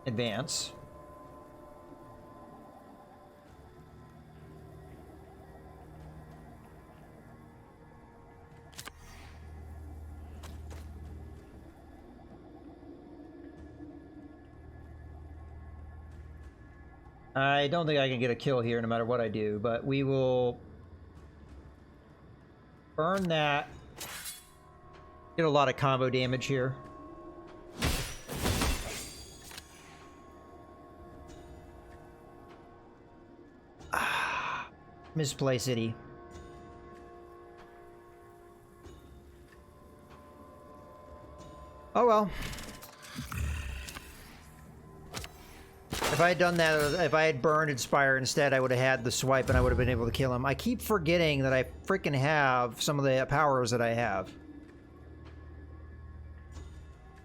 Speaker 1: Advance. I don't think I can get a kill here no matter what I do, but we will burn that. Get a lot of combo damage here. Misplay City. Oh well. If I had done that, if I had burned Inspire instead, I would have had the swipe and I would have been able to kill him. I keep forgetting that I freaking have some of the powers that I have.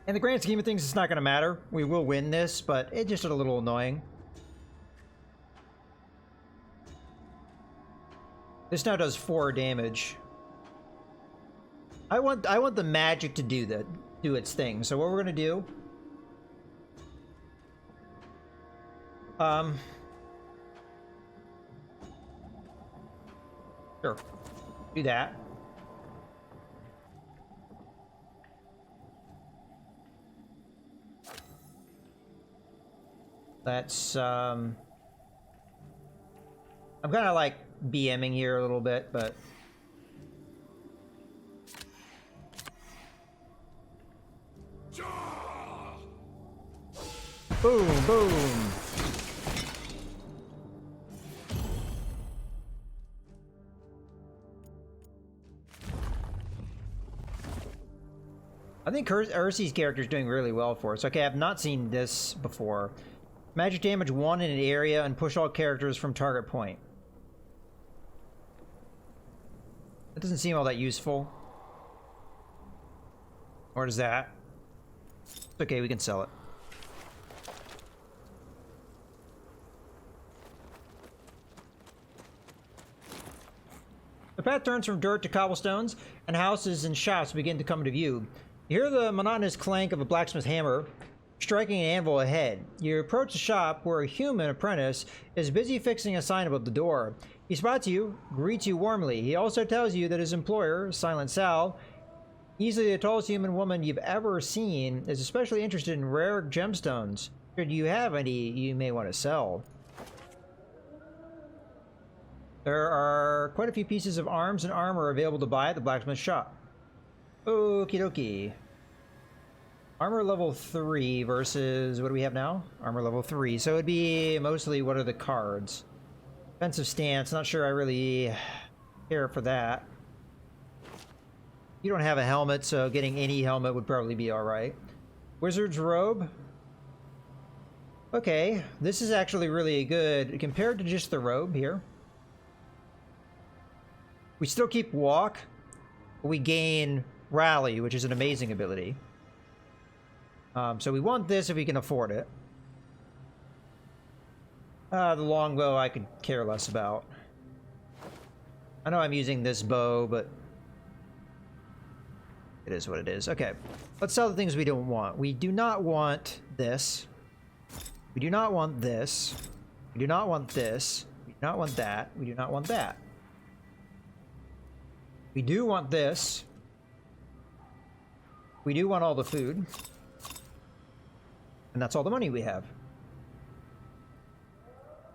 Speaker 1: In the grand scheme of things, it's not going to matter. We will win this, but it's just a little annoying. This now does 4 damage. I want the magic to do its thing. So what we're gonna do? Sure. Do that. Let's I'm kind of like BMing here a little bit, but boom, boom. I think Ursi's character is doing really well for us. Okay, I've not seen this before. Magic damage 1 in an area and push all characters from target point. That doesn't seem all that useful. Or does that? It's okay, we can sell it. The path turns from dirt to cobblestones, and houses and shops begin to come into view. You hear the monotonous clank of a blacksmith's hammer striking an anvil ahead. You approach the shop where a human apprentice is busy fixing a sign above the door. He spots you, greets you warmly. He also tells you that his employer, Silent Sal, easily the tallest human woman you've ever seen, is especially interested in rare gemstones. Should you have any you may want to sell. There are quite a few pieces of arms and armor available to buy at the blacksmith shop. Okie dokie. Armor level 3 versus, what do we have now? Armor level 3. So it'd be mostly, what are the cards? Defensive stance, not sure I really care for that. You don't have a helmet, so getting any helmet would probably be alright. Wizard's robe. Okay, this is actually really good compared to just the robe here. We still keep walk, but we gain rally, which is an amazing ability. So we want this if we can afford it. The longbow I could care less about. I know I'm using this bow, but it is what it is. Okay, let's sell the things we don't want. We do not want this. We do not want this. We do not want this. We do not want that. We do not want that. We do want this. We do want all the food. And that's all the money we have.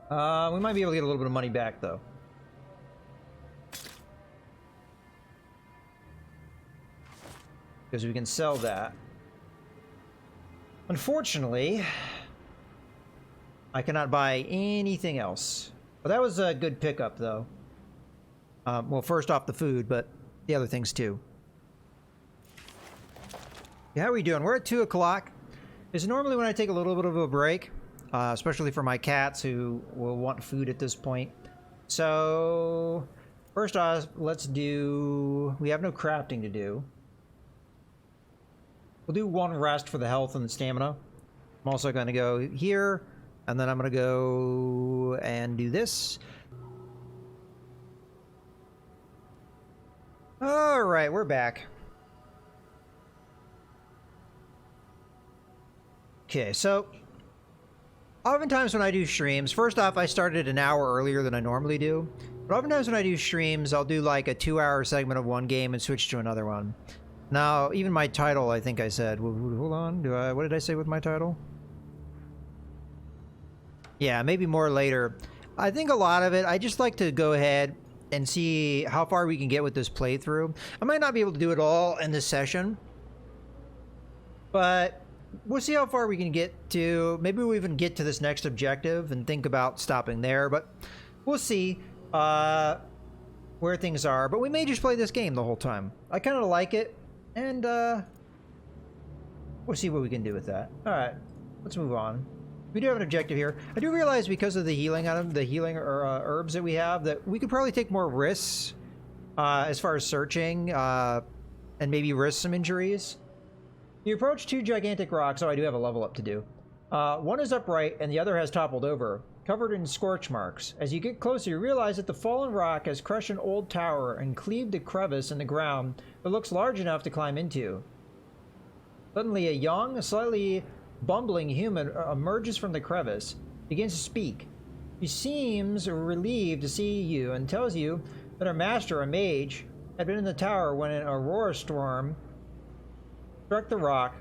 Speaker 1: We might be able to get a little bit of money back, though. Because we can sell that. Unfortunately, I cannot buy anything else. But that was a good pickup, though. Well, first off the food, but the other things, too. Yeah, how are we doing? We're at 2 o'clock. This is normally when I take a little bit of a break, especially for my cats who will want food at this point. So, first off, let's do... We have no crafting to do. We'll do 1 rest for the health and the stamina. I'm also going to go here, and then I'm going to go and do this. Alright, we're back. Okay, so oftentimes when I do streams, first off, I started an hour earlier than I normally do. But oftentimes when I do streams, I'll do like a 2-hour segment of one game and switch to another one. Now, even my title, I think I said, hold on, what did I say with my title? Yeah, maybe more later. I think a lot of it, I just like to go ahead and see how far we can get with this playthrough. I might not be able to do it all in this session, but we'll see how far we can get to. Maybe we'll even get to this next objective and think about stopping there, but we'll see where things are. But we may just play this game the whole time. I kind of like it, and we'll see what we can do with that. All right, let's move on. We do have an objective here. I do realize because of the healing item, the healing herbs that we have, that we could probably take more risks as far as searching and maybe risk some injuries. You approach 2 gigantic rocks. Oh, I do have a level up to do. One is upright and the other has toppled over, covered in scorch marks. As you get closer, you realize that the fallen rock has crushed an old tower and cleaved a crevice in the ground that looks large enough to climb into. Suddenly, a young, slightly bumbling human emerges from the crevice, begins to speak. He seems relieved to see you and tells you that her master, a mage, had been in the tower when an aurora storm struck the rock,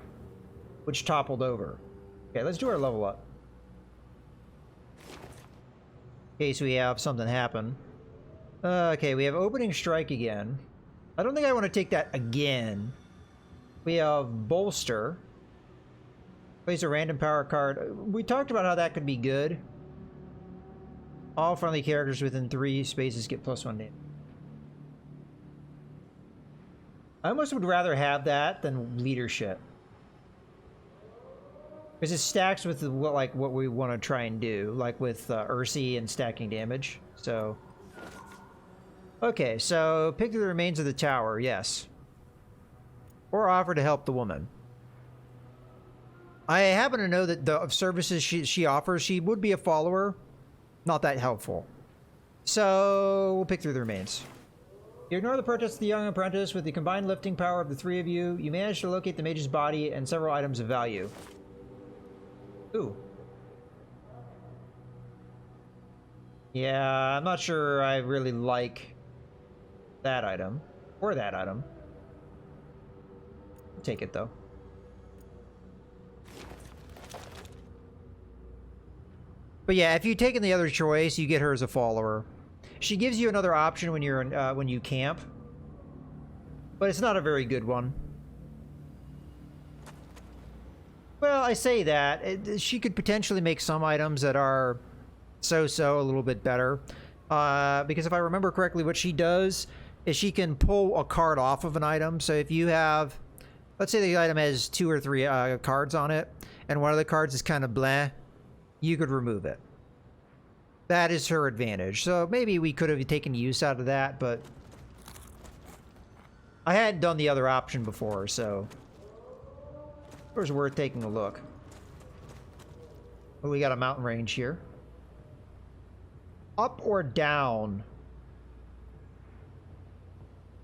Speaker 1: which toppled over. Okay, let's do our level up. In case we have something happen. Okay, we have opening strike again. I don't think I want to take that again. We have bolster. Place a random power card. We talked about how that could be good. All friendly characters within 3 spaces get +1 damage. I almost would rather have that than leadership, because it stacks with what we want to try and do, like with Ursi and stacking damage. So, okay, so pick the remains of the tower. Yes, or offer to help the woman. I happen to know that the services she offers, she would be a follower. Not that helpful. So we'll pick through the remains. You ignore the protests of the young apprentice. With the combined lifting power of the 3 of you, you manage to locate the mage's body and several items of value. Ooh. Yeah, I'm not sure I really like that item. Or that item. I'll take it, though. But yeah, if you've taken the other choice, you get her as a follower. She gives you another option when you're when you camp, but it's not a very good one. Well, I say that she could potentially make some items that are so-so a little bit better, because if I remember correctly, what she does is she can pull a card off of an item. So if you have, let's say the item has 2 or 3 cards on it, and one of the cards is kind of bleh, you could remove it. That is her advantage. So maybe we could have taken use out of that, but I hadn't done the other option before, so it was worth taking a look. Oh, we got a mountain range here. Up or down?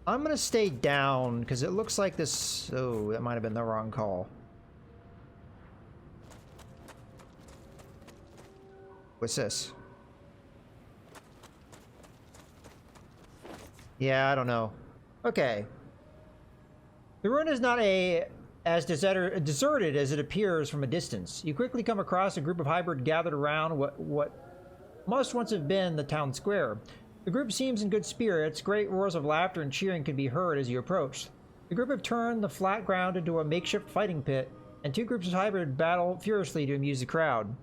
Speaker 1: I'm gonna stay down because it looks like this. Oh, that might have been the wrong call. What's this? Yeah, I don't know. Okay. The ruin is not as deserted as it appears from a distance. You quickly come across a group of hybrid gathered around what must once have been the town square. The group seems in good spirits. Great roars of laughter and cheering can be heard as you approach. The group have turned the flat ground into a makeshift fighting pit, and 2 groups of hybrid battle furiously to amuse the crowd.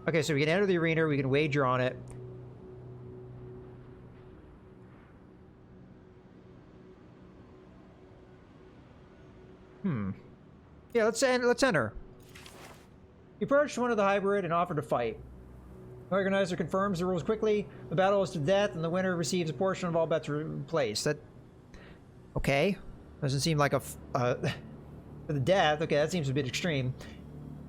Speaker 1: Okay, so we can enter the arena, we can wager on it. Yeah, let's enter. You approach one of the hybrid and offer to fight. The organizer confirms the rules quickly. The battle is to death, and the winner receives a portion of all bets placed. That okay? Doesn't seem like a for the death. Okay, that seems a bit extreme.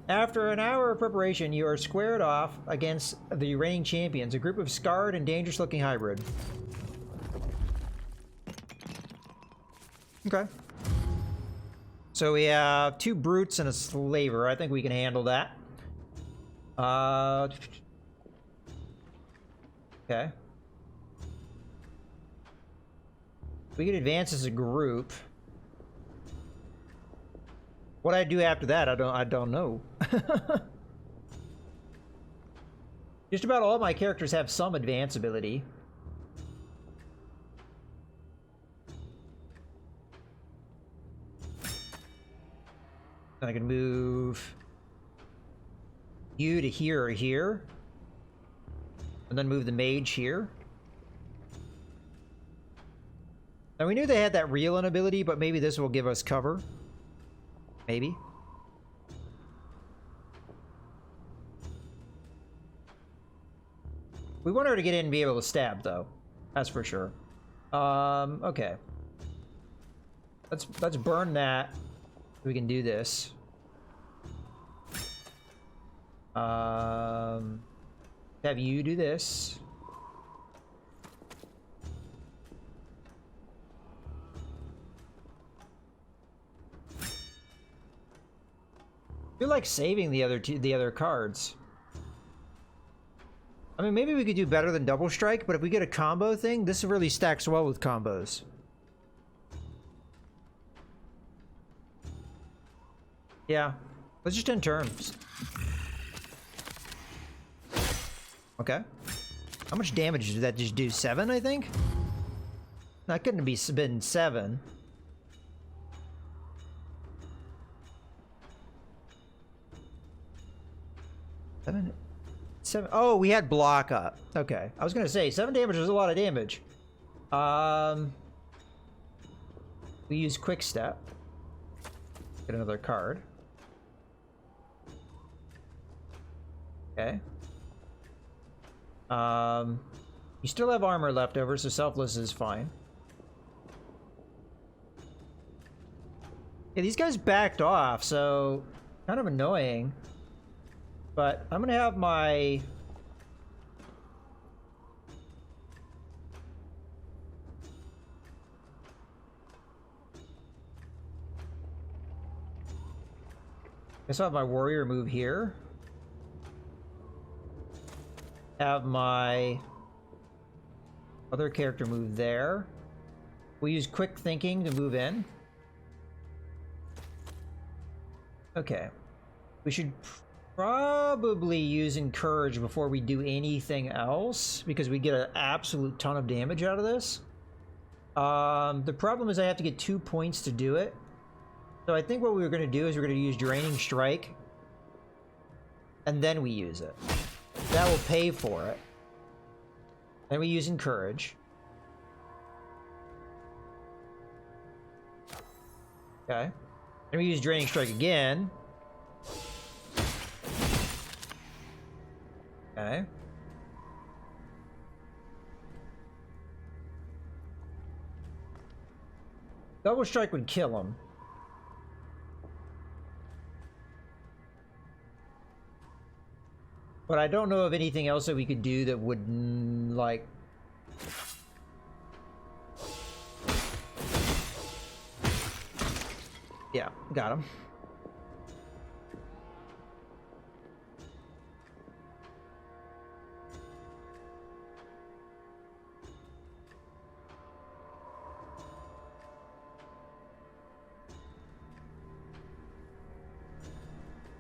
Speaker 1: After an hour of preparation, you are squared off against the reigning champions, a group of scarred and dangerous-looking hybrid. Okay. So we have 2 brutes and a slaver. I think we can handle that. Okay. We can advance as a group. What I do after that, I don't know. Just about all my characters have some advance ability. I can move you to here or here. And then move the mage here. Now we knew they had that Reeling ability, but maybe this will give us cover. Maybe. We want her to get in and be able to stab, though. That's for sure. Okay. Let's burn that. We can do this. Have you do this. I feel like saving the other cards. I mean, maybe we could do better than double strike, but if we get a combo thing, this really stacks well with combos. Yeah, let's just end terms. Okay. How much damage did that just do? 7, I think? No, it couldn't have been 7. Seven. Oh, we had block up. Okay. I was gonna say 7 damage is a lot of damage. We use quick step. Get another card. Okay. You still have armor left over, so selfless is fine. Yeah, these guys backed off, so kind of annoying. But I'm gonna have my guess I'll have my warrior move here. Have my other character move there. We use quick thinking to move in. Okay. We should Probably use Encourage before we do anything else, because we get an absolute ton of damage out of this. The problem is I have to get 2 points to do it. So I think what we were going to do is we're going to use Draining Strike, and then we use it. That will pay for it. Then we use Encourage. Okay. Then we use Draining Strike again. Okay. Double Strike would kill him. But I don't know of anything else that we could do that would, like... Yeah, got him.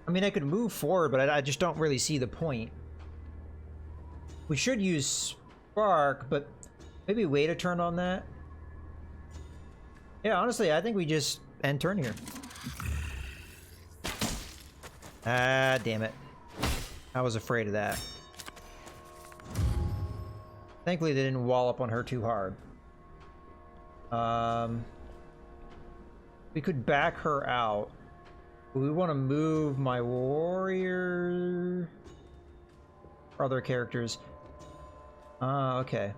Speaker 1: I mean, I could move forward, but I just don't really see the point. We should use Spark, but maybe wait a turn on that. Yeah, honestly, I think we just end turn here. Ah, damn it. I was afraid of that. Thankfully, they didn't wall up on her too hard. We could back her out. We want to move my warrior... Other characters. Okay.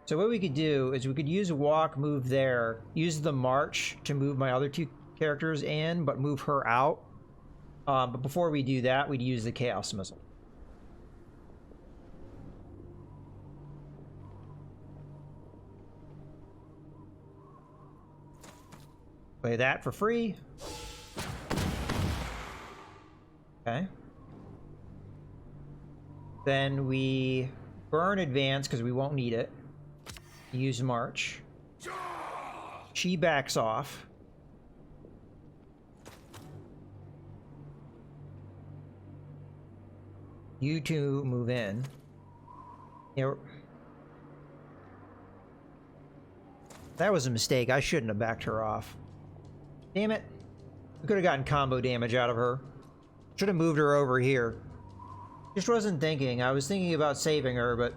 Speaker 1: So what we could do is we could use a walk, move there, use the march to move my other 2 characters in, but move her out. But before we do that, we'd use the Chaos Missile. Play that for free. Okay. Then we burn Advance because we won't need it. Use March. She backs off. You 2 move in. Yeah, that was a mistake. I shouldn't have backed her off. Damn it. We could have gotten combo damage out of her. Should have moved her over here. Just wasn't thinking. I was thinking about saving her, but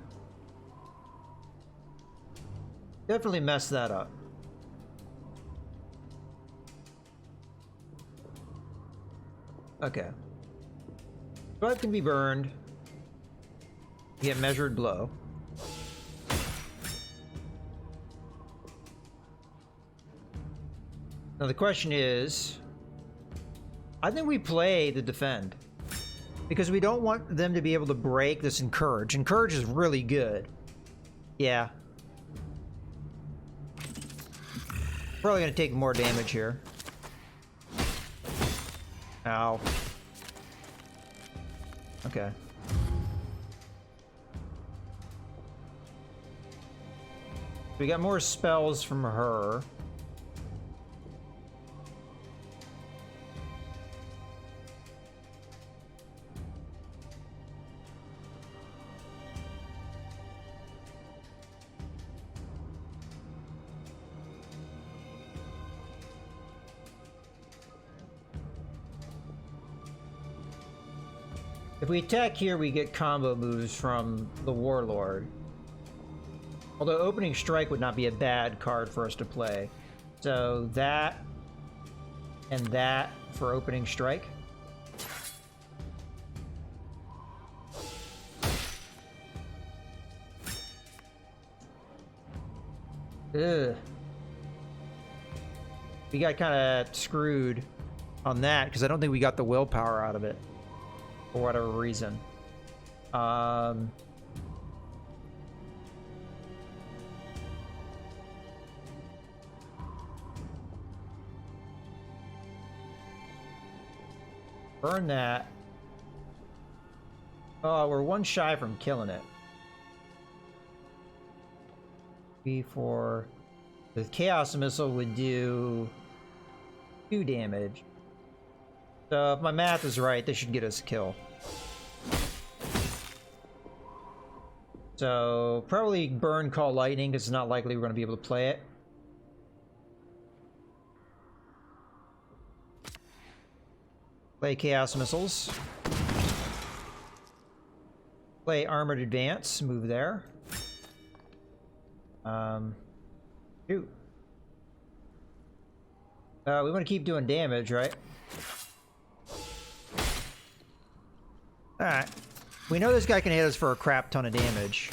Speaker 1: definitely messed that up. Okay. Blood can be burned. Get Measured Blow. Now the question is, I think we play the defend. Because we don't want them to be able to break this Encourage. Encourage is really good. Yeah. Probably gonna take more damage here. Ow. Okay. We got more spells from her. If we attack here, we get combo moves from the Warlord. Although Opening Strike would not be a bad card for us to play. So that and that for Opening Strike. Ugh. We got kind of screwed on that because I don't think we got the willpower out of it. For whatever reason. Burn that. Oh, we're 1 shy from killing it. Before the Chaos Missile would do 2 damage. So if my math is right, this should get us a kill. So probably burn Call Lightning because it's not likely we're going to be able to play it. Play Chaos Missiles. Play Armored Advance. Move there. Shoot. We want to keep doing damage, right? Alright. We know this guy can hit us for a crap ton of damage.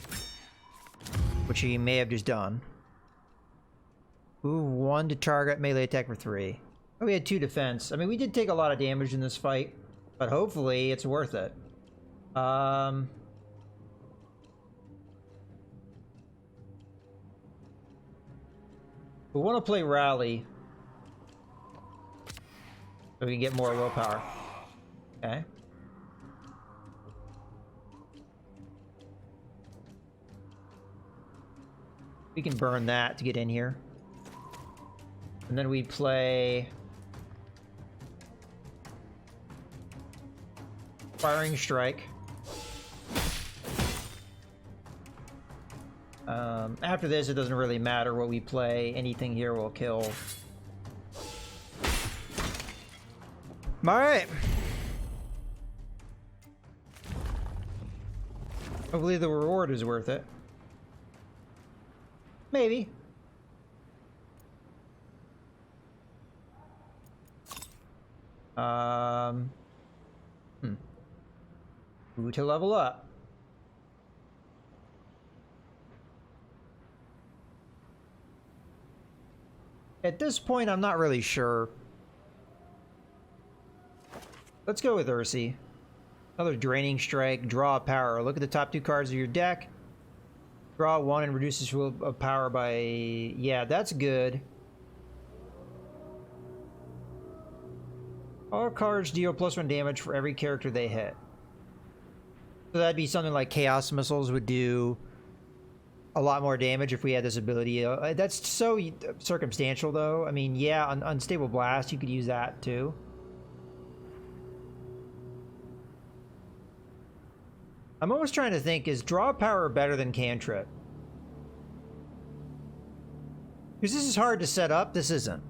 Speaker 1: Which he may have just done. Ooh, 1 to target, melee attack for 3. Oh, we had 2 defense. I mean, we did take a lot of damage in this fight. But hopefully, it's worth it. We want to play Rally. So we can get more willpower. Okay. We can burn that to get in here. And then we play Firing Strike. After this, it doesn't really matter what we play. Anything here will kill. Alright. I believe the reward is worth it. Maybe. Who to level up? At this point, I'm not really sure. Let's go with Ursi. Another Draining Strike, draw a power. Look at the top 2 cards of your deck. Draw 1 and reduces will of power by... Yeah, that's good. All cards deal +1 damage for every character they hit. So that'd be something like Chaos Missiles would do a lot more damage if we had this ability. That's so circumstantial, though. I mean, yeah, Unstable Blast, you could use that, too. I'm always trying to think, is draw power better than cantrip? Because this is hard to set up, this isn't.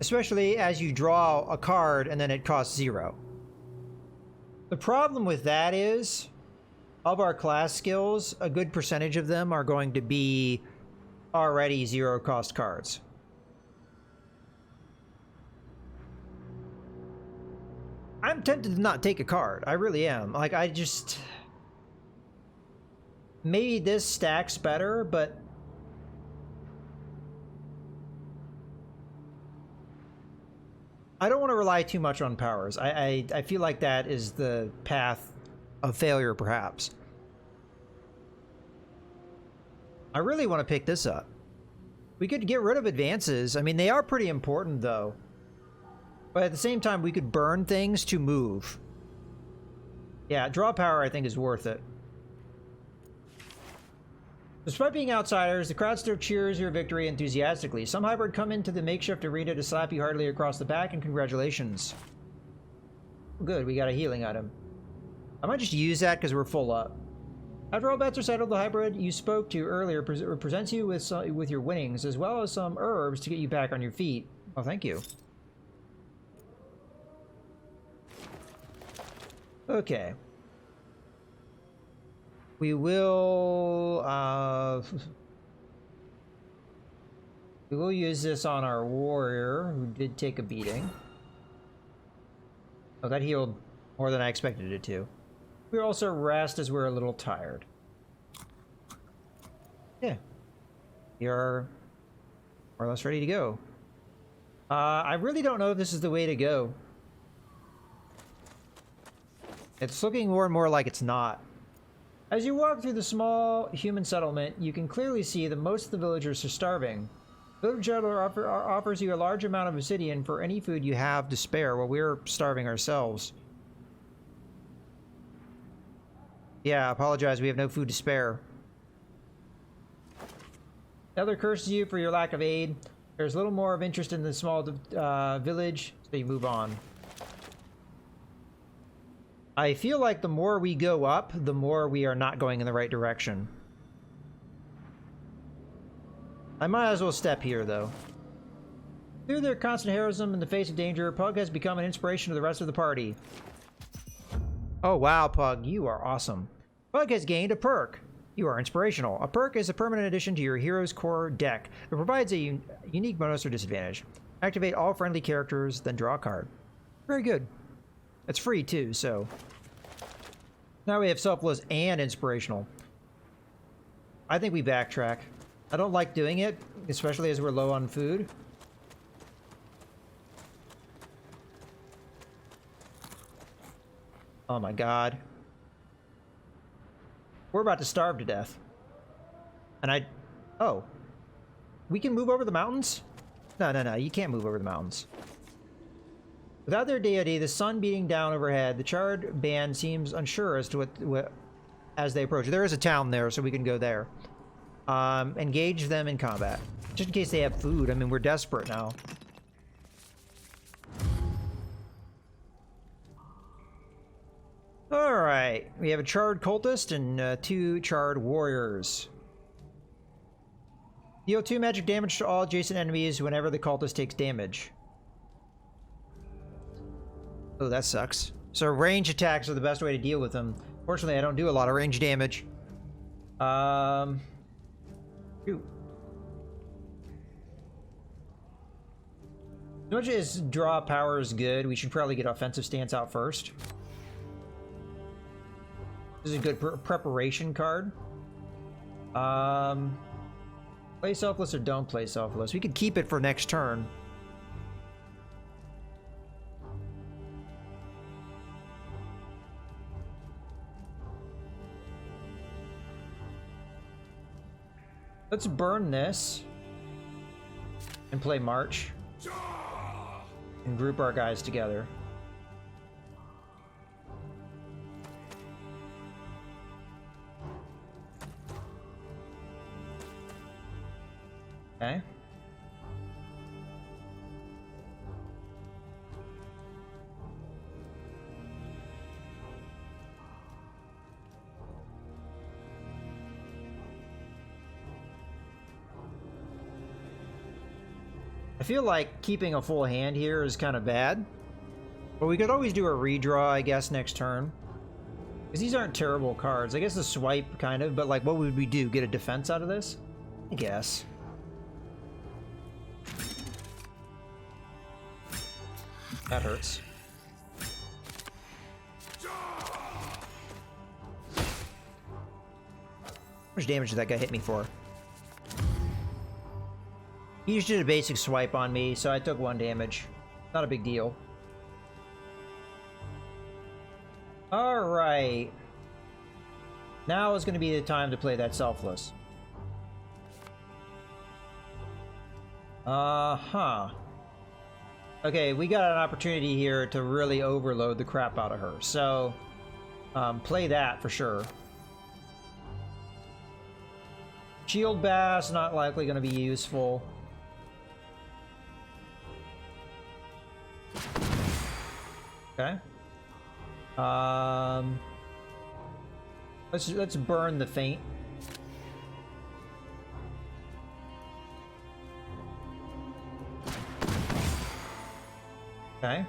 Speaker 1: Especially as you draw a card and then it costs 0. The problem with that is, of our class skills, a good percentage of them are going to be already 0 cost cards. I'm tempted to not take a card. I really am. Like, I just... Maybe this stacks better, but... I don't want to rely too much on powers. I feel like that is the path of failure, perhaps. I really want to pick this up. We could get rid of advances. I mean, they are pretty important, though. But at the same time, we could burn things to move. Yeah, draw power, I think, is worth it. Despite being outsiders, the crowd still cheers your victory enthusiastically. Some hybrid come into the makeshift arena to slap you heartily across the back, and congratulations. Good, we got a healing item. I might just use that because we're full up. After all bets are settled, the hybrid you spoke to earlier presents you with your winnings, as well as some herbs to get you back on your feet. Oh, thank you. Okay. We will use this on our warrior, who did take a beating. Oh, that healed more than I expected it to. We also rest as we're a little tired. Yeah. You're more or less ready to go. I really don't know if this is the way to go. It's looking more and more like it's not. As you walk through the small human settlement, you can clearly see that most of the villagers are starving. The village elder offers you a large amount of obsidian for any food you have to spare while we're starving ourselves. Yeah, I apologize, we have no food to spare. The elder curses you for your lack of aid. There's little more of interest in the small village, so you move on. I feel like the more we go up, the more we are not going in the right direction. I might as well step here, though. Through their constant heroism in the face of danger, Pug has become an inspiration to the rest of the party. Oh wow, Pug, you are awesome. Pug has gained a perk. You are inspirational. A perk is a permanent addition to your hero's core deck. It provides a unique bonus or disadvantage. Activate all friendly characters, then draw a card. Very good. It's free too, so... Now we have selfless and inspirational. I think we backtrack. I don't like doing it, especially as we're low on food. Oh my god. We're about to starve to death. And oh. We can move over the mountains? No, you can't move over the mountains. Without their deity, the sun beating down overhead, the charred band seems unsure as to what as they approach. There is a town there, so we can go there. Engage them in combat. Just in case they have food. I mean, we're desperate now. Alright, we have a charred cultist and 2 charred warriors. Deal 2 magic damage to all adjacent enemies whenever the cultist takes damage. Oh, that sucks. So range attacks are the best way to deal with them. Fortunately, I don't do a lot of range damage. Shoot. As much as draw power is good, we should probably get offensive stance out first. This is a good preparation card. Play selfless or don't play selfless. We could keep it for next turn. Let's burn this and play March and group our guys together. Okay. I feel like keeping a full hand here is kind of bad. But we could always do a redraw, I guess, next turn. Because these aren't terrible cards. I guess a swipe, kind of, but like, what would we do? Get a defense out of this? I guess. That hurts. How much damage did that guy hit me for? He just did a basic swipe on me, so I took 1 damage. Not a big deal. Alright. Now is going to be the time to play that selfless. Uh-huh. Okay, we got an opportunity here to really overload the crap out of her. So, play that for sure. Shield Bass, not likely going to be useful. Okay. Let's burn the Feint. Okay.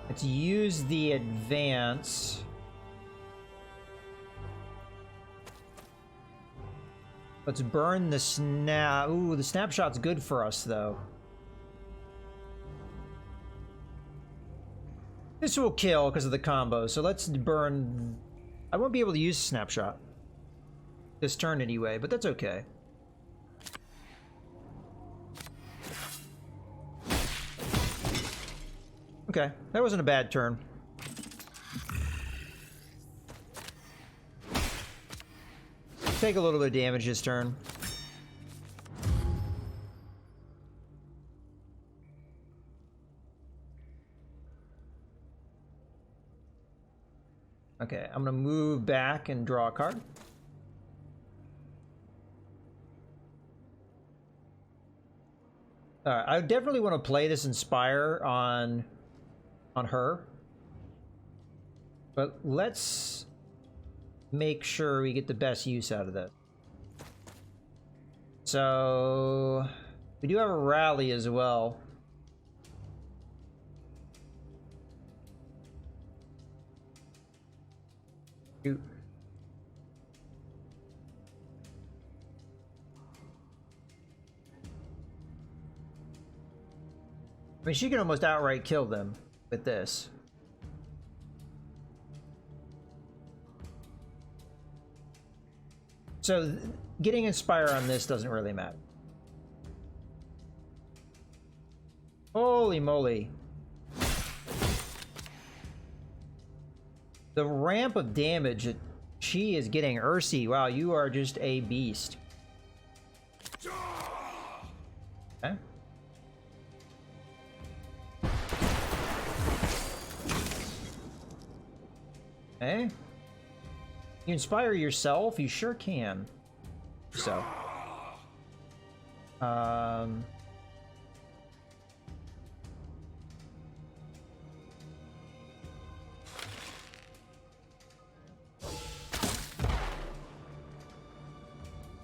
Speaker 1: Let's use the advance. Let's burn the snap. Ooh, the snapshot's good for us, though. This will kill because of the combo, so let's burn... I won't be able to use snapshot this turn anyway, but that's okay. Okay, that wasn't a bad turn. Take a little bit of damage this turn. Okay, I'm gonna move back and draw a card. I definitely want to play this Inspire on her. But let's make sure we get the best use out of this. So we do have a rally as well. Shoot. I mean, she can almost outright kill them with this. So getting Inspire on this doesn't really matter. Holy moly. The ramp of damage that she is getting. Ursi, wow, you are just a beast. Okay. Okay. You inspire yourself? You sure can. So.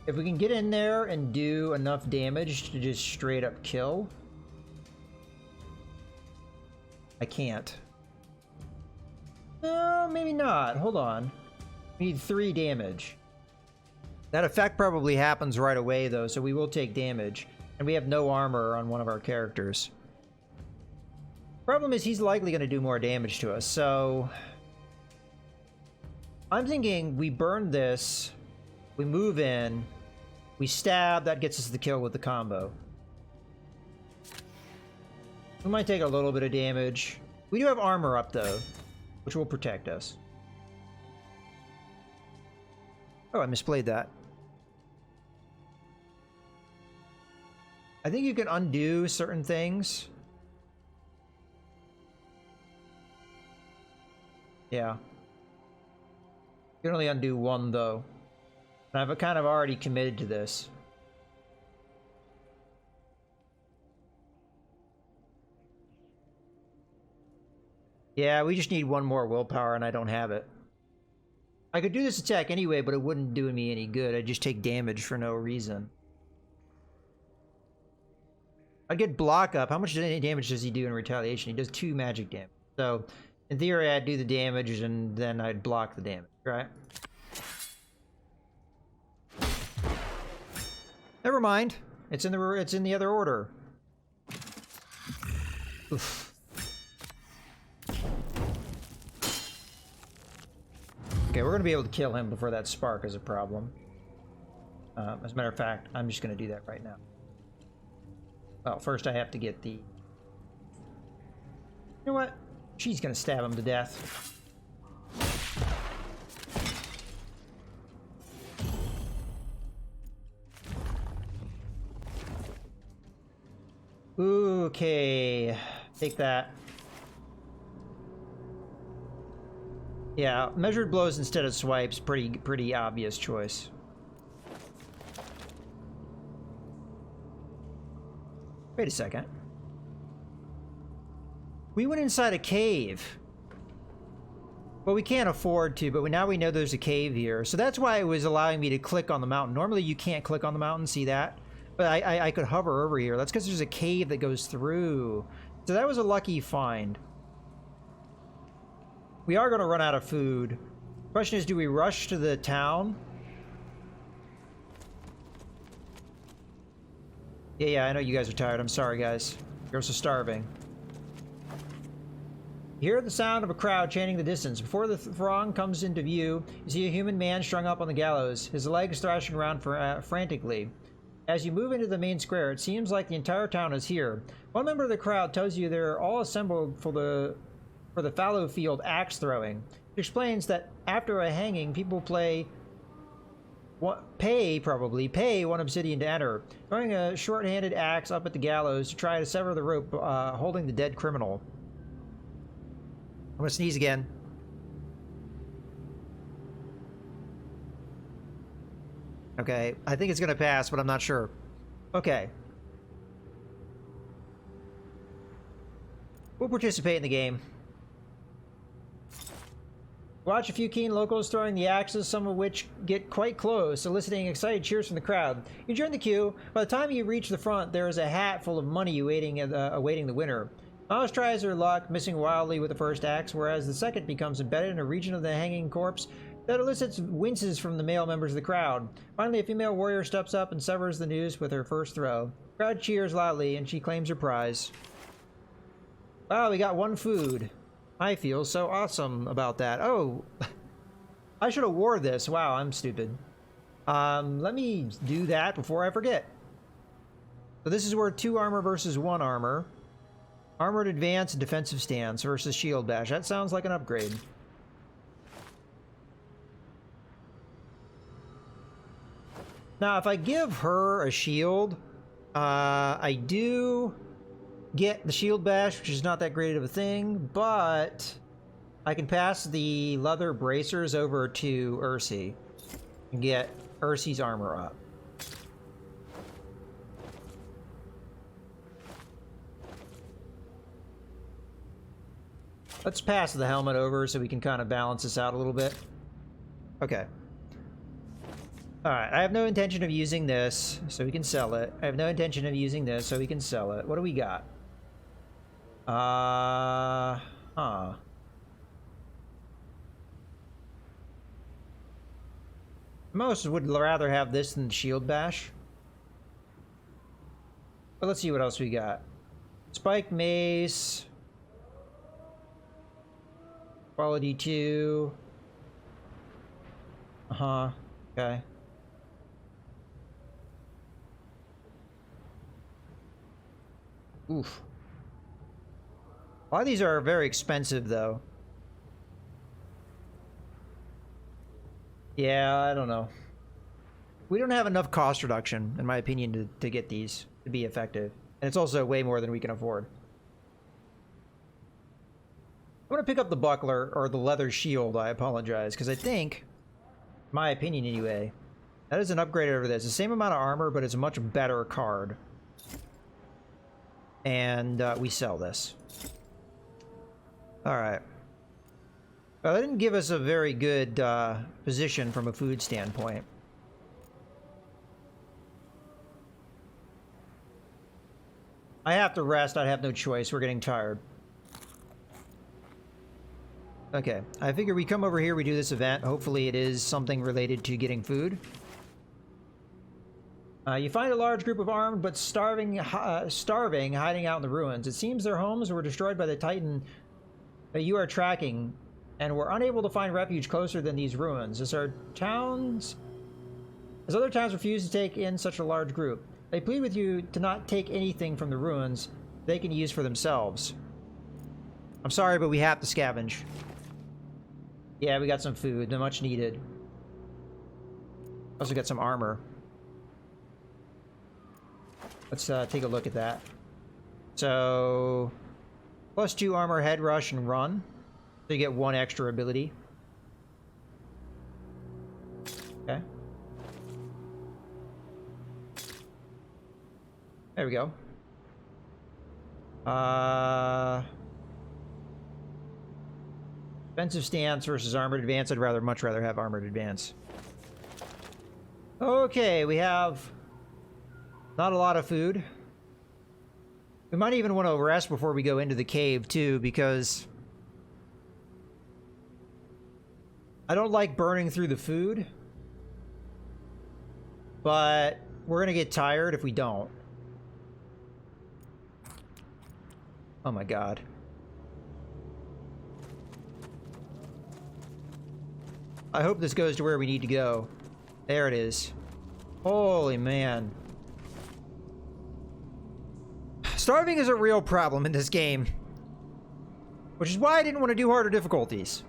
Speaker 1: If we can get in there and do enough damage to just straight up kill. I can't. No, maybe not. Hold on. We need 3 damage. That effect probably happens right away though, so we will take damage. And we have no armor on one of our characters. Problem is he's likely going to do more damage to us, so... I'm thinking we burn this, we move in, we stab, that gets us the kill with the combo. We might take a little bit of damage. We do have armor up though, which will protect us. Oh, I misplayed that. I think you can undo certain things. Yeah. You can only undo one though. And I've kind of already committed to this. Yeah, we just need one more willpower and I don't have it. I could do this attack anyway, but it wouldn't do me any good. I'd just take damage for no reason. I'd get block up. How much damage does he do in retaliation? He does 2 magic damage. So, in theory, I'd do the damage and then I'd block the damage, right? Never mind. It's in the other order. Oof. Okay, we're gonna be able to kill him before that spark is a problem. As a matter of fact, I'm just gonna do that right now. Well, first I have to get the... You know what? She's gonna stab him to death. Okay, take that. Yeah, measured blows instead of swipes, pretty obvious choice. Wait a second. We went inside a cave. Well, we can't afford to, but now we know there's a cave here. So that's why it was allowing me to click on the mountain. Normally you can't click on the mountain, see that? But I could hover over here. That's because there's a cave that goes through. So that was a lucky find. We are going to run out of food. Question is, do we rush to the town? Yeah, I know you guys are tired. I'm sorry, guys. You're also starving. You hear the sound of a crowd chanting the distance. Before the throng comes into view, you see a human man strung up on the gallows, his legs thrashing around frantically. As you move into the main square, it seems like the entire town is here. One member of the crowd tells you they're all assembled for the fallow field axe throwing. It explains that after a hanging, people pay 1 obsidian to enter, throwing a short-handed axe up at the gallows to try to sever the rope holding the dead criminal. I'm gonna sneeze again. Okay, I think it's gonna pass, but I'm not sure. Okay. We'll participate in the game. Watch a few keen locals throwing the axes, some of which get quite close, eliciting excited cheers from the crowd. You join the queue. By the time you reach the front, there is a hat full of money awaiting the winner. Miles tries her luck, missing wildly with the first axe, whereas the second becomes embedded in a region of the hanging corpse that elicits winces from the male members of the crowd. Finally, a female warrior steps up and severs the noose with her first throw. The crowd cheers loudly, and she claims her prize. Wow, we got one food. I feel so awesome about that. Oh, I should have wore this. Wow, I'm stupid. Let me do that before I forget. So this is where 2 armor versus 1 armor. Armored advance and defensive stance versus shield bash. That sounds like an upgrade. Now, if I give her a shield, I do get the shield bash, which is not that great of a thing, but I can pass the leather bracers over to Ursi and get Ursi's armor up. Let's pass the helmet over so we can kind of balance this out a little bit. Okay. Alright, I have no intention of using this, so we can sell it. I have no intention of using this, so we can sell it. What do we got? Most would rather have this than shield bash. But let's see what else we got. Spike mace. Quality 2. Okay. Oof. A lot of these are very expensive, though. Yeah, I don't know. We don't have enough cost reduction, in my opinion, to get these to be effective. And it's also way more than we can afford. I'm going to pick up the buckler, or the leather shield, I apologize, because I think, my opinion anyway, that is an upgrade over this. The same amount of armor, but it's a much better card. And we sell this. Alright. Well, that didn't give us a very good position from a food standpoint. I have to rest. I have no choice. We're getting tired. Okay. I figure we come over here, we do this event. Hopefully it is something related to getting food. You find a large group of armed but starving hiding out in the ruins. It seems their homes were destroyed by the Titan that you are tracking, and were unable to find refuge closer than these ruins. As other towns refuse to take in such a large group, they plead with you to not take anything from the ruins they can use for themselves. I'm sorry, but we have to scavenge. Yeah, we got some food, much needed. Also got some armor. Let's take a look at that. So, +2 armor, head rush, and run. So you get 1 extra ability. Okay. There we go. Defensive stance versus armored advance. I'd much rather have armored advance. Okay, we have not a lot of food. We might even want to rest before we go into the cave, too, because I don't like burning through the food, but we're going to get tired if we don't. Oh my god. I hope this goes to where we need to go. There it is. Holy man. Starving is a real problem in this game, which is why I didn't want to do harder difficulties.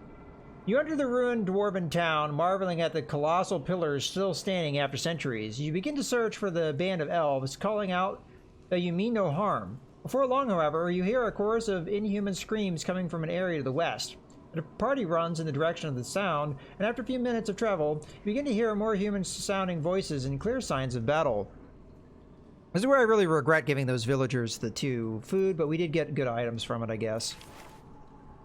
Speaker 1: You enter the ruined dwarven town, marveling at the colossal pillars still standing after centuries. You begin to search for the band of elves, calling out that you mean no harm. Before long, however, you hear a chorus of inhuman screams coming from an area to the west. The party runs in the direction of the sound, and after a few minutes of travel, you begin to hear more human-sounding voices and clear signs of battle. This is where I really regret giving those villagers the 2 food, but we did get good items from it, I guess.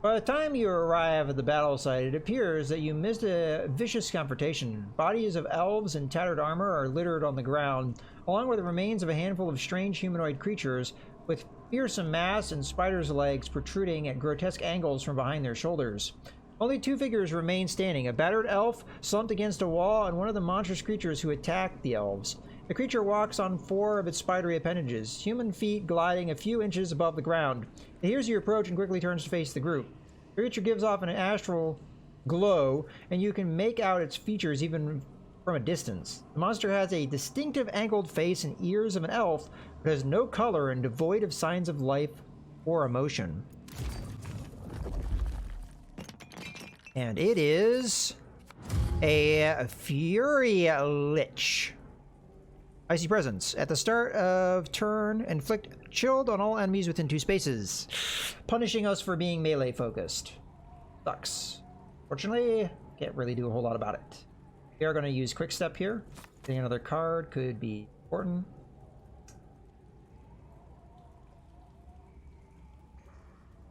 Speaker 1: By the time you arrive at the battle site, it appears that you missed a vicious confrontation. Bodies of elves in tattered armor are littered on the ground, along with the remains of a handful of strange humanoid creatures with fearsome masks and spiders' legs protruding at grotesque angles from behind their shoulders. Only 2 figures remain standing, a battered elf slumped against a wall and one of the monstrous creatures who attacked the elves. The creature walks on 4 of its spidery appendages, human feet gliding a few inches above the ground. It hears you approach and quickly turns to face the group. The creature gives off an astral glow, and you can make out its features even from a distance. The monster has a distinctive angled face and ears of an elf, but has no color and devoid of signs of life or emotion. And it is a Fury Lich. Icy Presence. At the start of turn, inflict chilled on all enemies within 2 spaces, punishing us for being melee focused. Sucks. Fortunately, can't really do a whole lot about it. We are going to use Quick Step here. Getting another card could be important.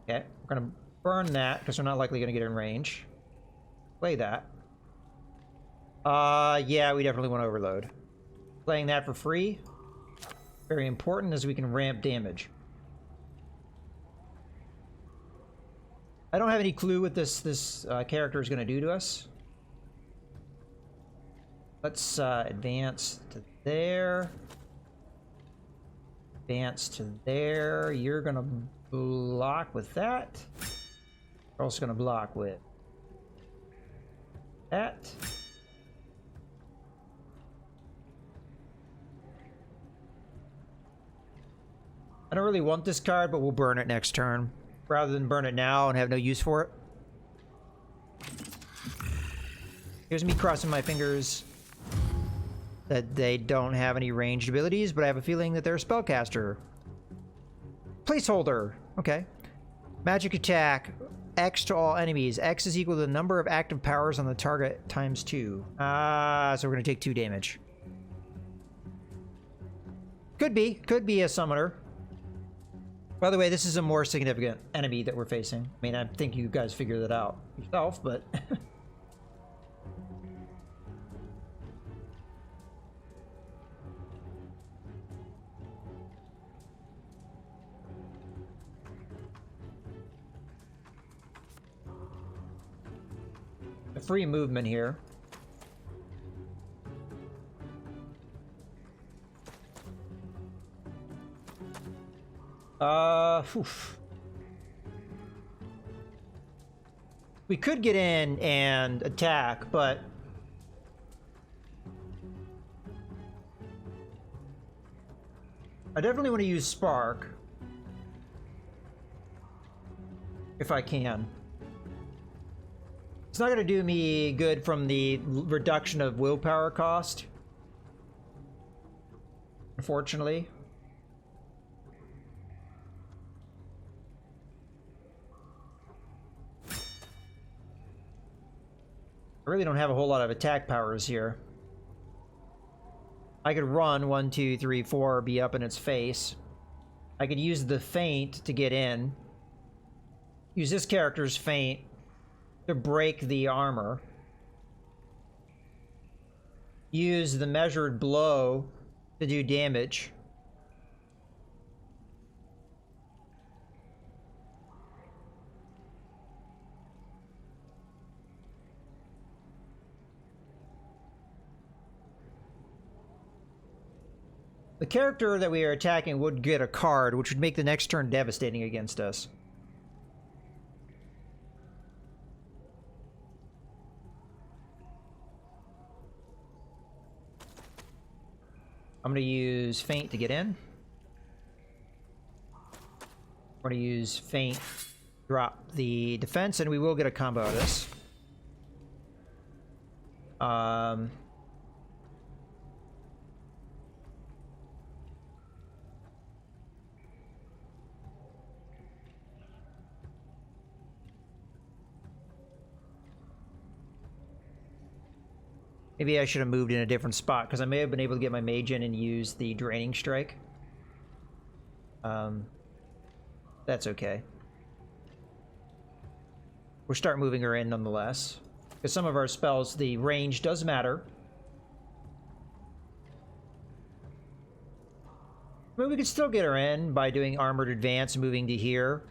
Speaker 1: Okay, we're going to burn that because we're not likely going to get in range. Play that. Yeah, we definitely want to overload. Playing that for free. Very important as we can ramp damage. I don't have any clue what this character is going to do to us. Let's advance to there. Advance to there. You're going to block with that. We're also going to block with that. I don't really want this card, but we'll burn it next turn, rather than burn it now and have no use for it. Here's me crossing my fingers that they don't have any ranged abilities, but I have a feeling that they're a spellcaster. Placeholder. Okay. Magic attack. X to all enemies. X is equal to the number of active powers on the target times 2. So we're going to take 2 damage. Could be a summoner. By the way, this is a more significant enemy that we're facing. I mean, I think you guys figured that out yourself, but... a free movement here. Oof. We could get in and attack, but I definitely want to use Spark if I can. It's not going to do me good from the reduction of willpower cost, unfortunately. I really don't have a whole lot of attack powers here. I could run 1, 2, 3, 4, be up in its face. I could use the feint to get in. Use this character's feint to break the armor. Use the measured blow to do damage. The character that we are attacking would get a card, which would make the next turn devastating against us. I'm going to use Feint to get in. I'm going to use Feint, drop the defense, and we will get a combo out of this. Maybe I should have moved in a different spot, because I may have been able to get my mage in and use the Draining Strike. That's okay. We'll start moving her in nonetheless. Because some of our spells, the range does matter. I mean, we could still get her in by doing Armored Advance, moving to here.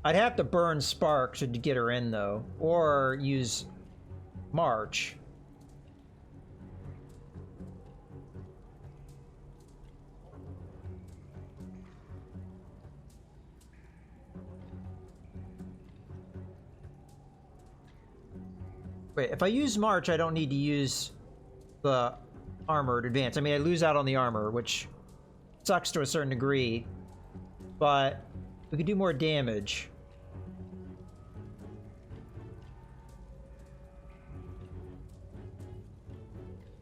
Speaker 1: I'd have to burn Spark to get her in, though. Or use March. Wait, if I use March, I don't need to use the Armored Advance. I mean, I lose out on the armor, which sucks to a certain degree, but we could do more damage.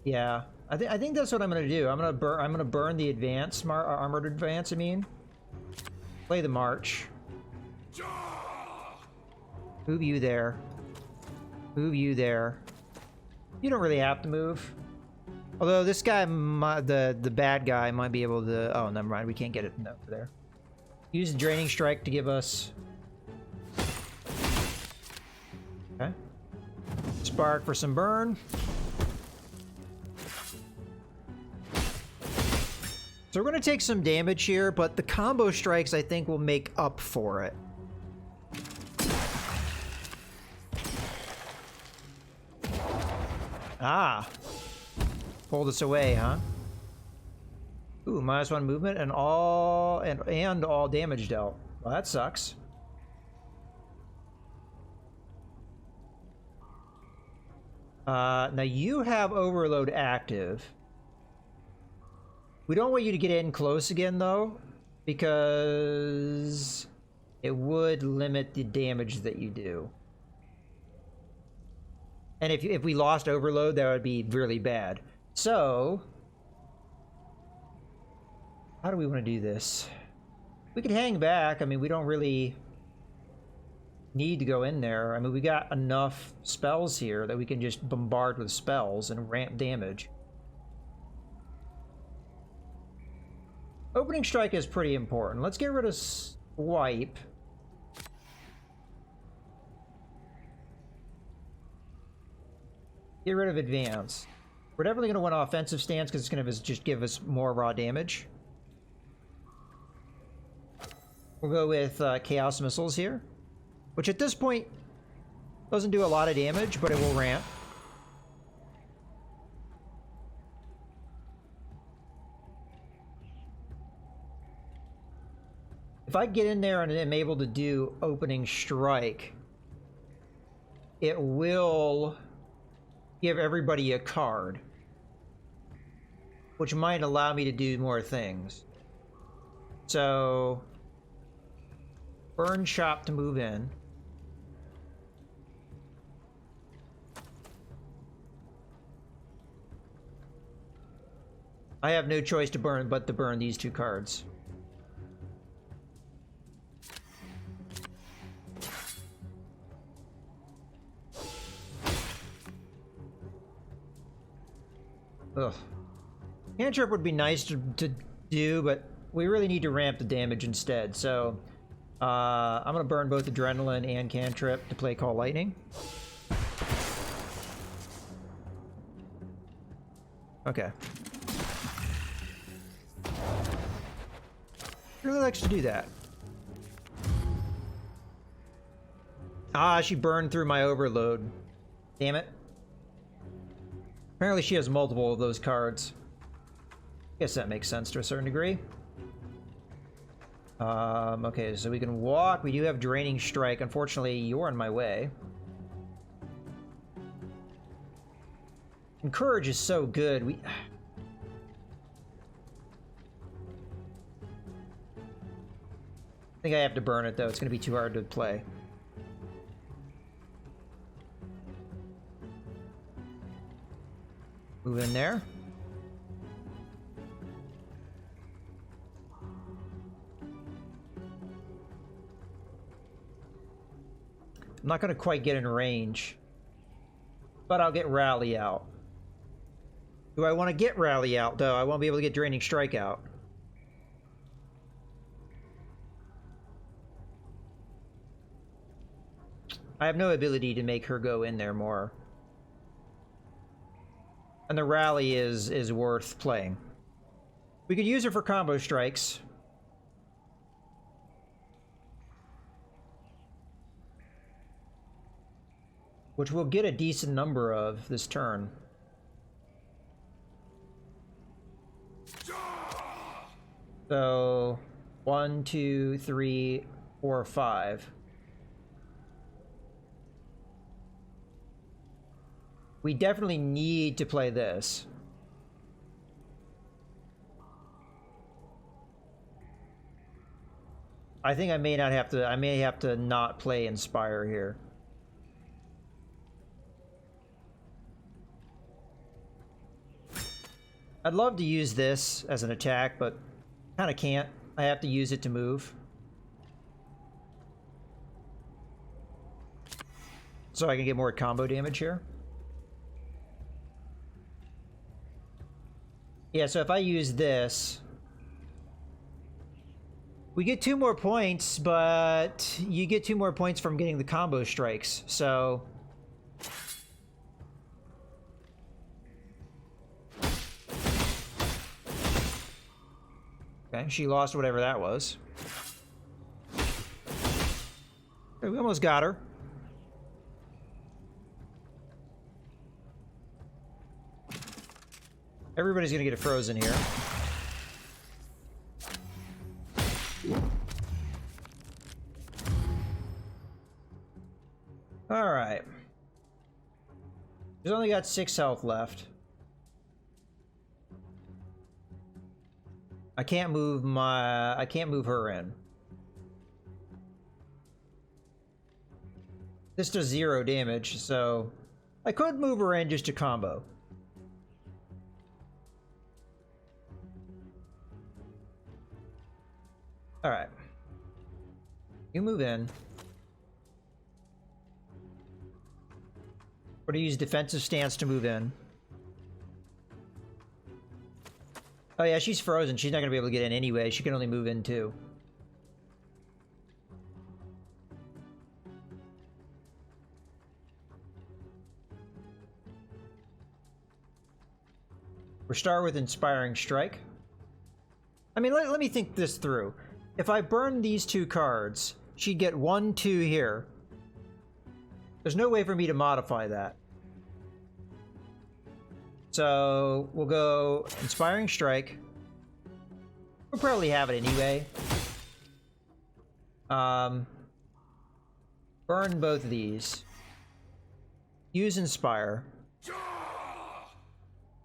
Speaker 1: Yeah, I think that's what I'm gonna do. I'm gonna burn the advance, Armored Advance. I mean, play the March. Move you there. Move you there. You don't really have to move. Although this guy, the bad guy, might be able to... Oh, never mind. We can't get it over there. Use the Draining Strike to give us... Okay. Spark for some burn. So we're going to take some damage here, but the combo strikes, I think, will make up for it. Ah. Pulled us away, huh? Ooh, -1 movement and all damage dealt. Well, that sucks. Now you have Overload active. We don't want you to get in close again, though, because it would limit the damage that you do. And if we lost Overload, that would be really bad. So, how do we want to do this? We could hang back. I mean, we don't really need to go in there. I mean, we got enough spells here that we can just bombard with spells and ramp damage. Opening Strike is pretty important. Let's get rid of Swipe. Get rid of Advance. We're definitely going to want an offensive stance because it's going to just give us more raw damage. We'll go with Chaos Missiles here, which at this point doesn't do a lot of damage, but it will ramp. If I get in there and am able to do Opening Strike, it will give everybody a card, which might allow me to do more things. So, burn Chop to move in. I have no choice to burn but to burn these two cards. Ugh. Cantrip would be nice to do, but we really need to ramp the damage instead. So, I'm going to burn both Adrenaline and Cantrip to play Call Lightning. Okay. Really likes to do that. Ah, she burned through my Overload. Damn it. Apparently she has multiple of those cards. Guess that makes sense to a certain degree. Okay, so we can walk. We do have Draining Strike. Unfortunately, you're in my way. And Courage is so good. I think I have to burn it, though. It's going to be too hard to play. Move in there. I'm not going to quite get in range, but I'll get Rally out. Do I want to get Rally out, though? I won't be able to get Draining Strike out. I have no ability to make her go in there more. And the rally is worth playing. We could use her for combo strikes. Which we'll get a decent number of this turn. So 1, 2, 3, 4, 5. We definitely need to play this. I think I may have to not play Inspire here. I'd love to use this as an attack, but kind of can't. I have to use it to move. So I can get more combo damage here. Yeah, so if I use this, we get 2 more points, but you get 2 more points from getting the combo strikes, so... Okay, she lost whatever that was. Okay, we almost got her. Everybody's gonna get frozen here. Alright. She's only got 6 health left. I can't move her in. This does 0 damage, so I could move her in just to combo. Alright. You move in. Or to use defensive stance to move in. Oh yeah, she's frozen. She's not going to be able to get in anyway. She can only move in too. We'll start with Inspiring Strike. I mean, let me think this through. If I burn these 2 cards, she'd get 1, 2 here. There's no way for me to modify that. So we'll go Inspiring Strike. We'll probably have it anyway. Burn both of these. Use Inspire.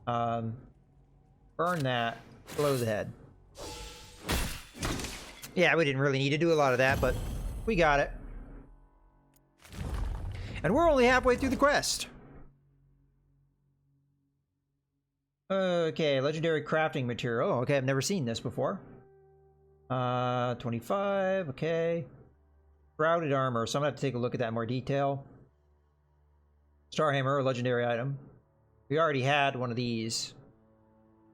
Speaker 1: Burn that. Blow the head. Yeah, we didn't really need to do a lot of that, but we got it. And we're only halfway through the quest. Okay, legendary crafting material. Oh, okay, I've never seen this before. 25, okay. Shrouded armor, so I'm gonna have to take a look at that in more detail. Starhammer, a legendary item. We already had one of these,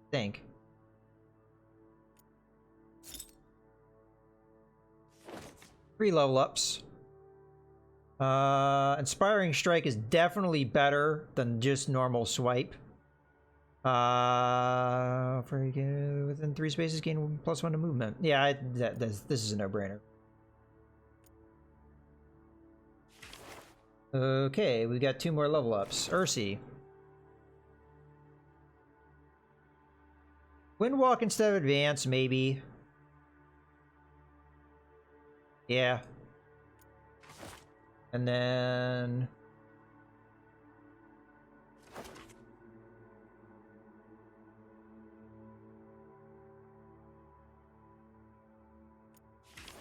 Speaker 1: I think. 3 level ups. Inspiring Strike is definitely better than just normal swipe. Within 3 spaces, gain +1 to movement. Yeah, this is a no-brainer. Okay, we got 2 more level ups. Ursi. Windwalk instead of Advance, maybe. Yeah. And then...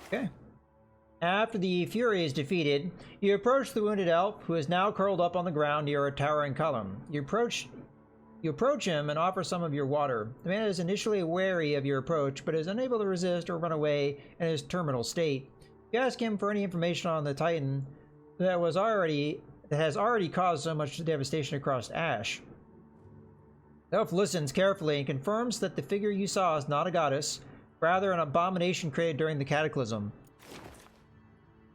Speaker 1: Okay. After the Fury is defeated, you approach the wounded elf, who is now curled up on the ground near a towering column. You approach him and offer some of your water. The man is initially wary of your approach, but is unable to resist or run away in his terminal state. You ask him for any information on the Titan that has already caused so much devastation across Ash. The elf listens carefully and confirms that the figure you saw is not a goddess, rather an abomination created during the Cataclysm.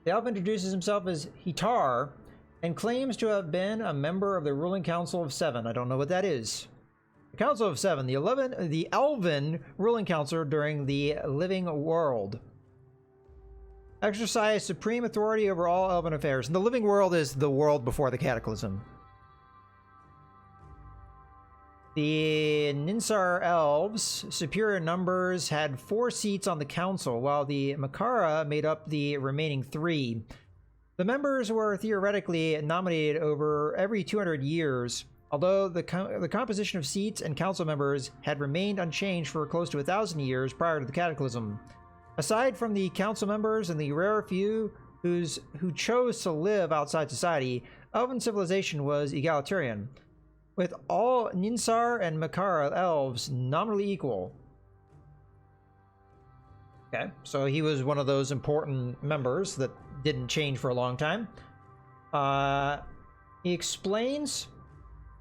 Speaker 1: The elf introduces himself as Hitar and claims to have been a member of the ruling Council of Seven. I don't know what that is. The Council of Seven, the Elven ruling council during the living world. Exercise supreme authority over all elven affairs. And the living world is the world before the Cataclysm. The Ninsar elves, superior numbers, had 4 seats on the council, while the Makara made up the remaining 3. The members were theoretically nominated over every 200 years, although the composition of seats and council members had remained unchanged for close to 1,000 years prior to the Cataclysm. Aside from the council members and the rare few who chose to live outside society, elven civilization was egalitarian, with all Ninsar and Makara elves nominally equal. Okay, so he was one of those important members that didn't change for a long time. He explains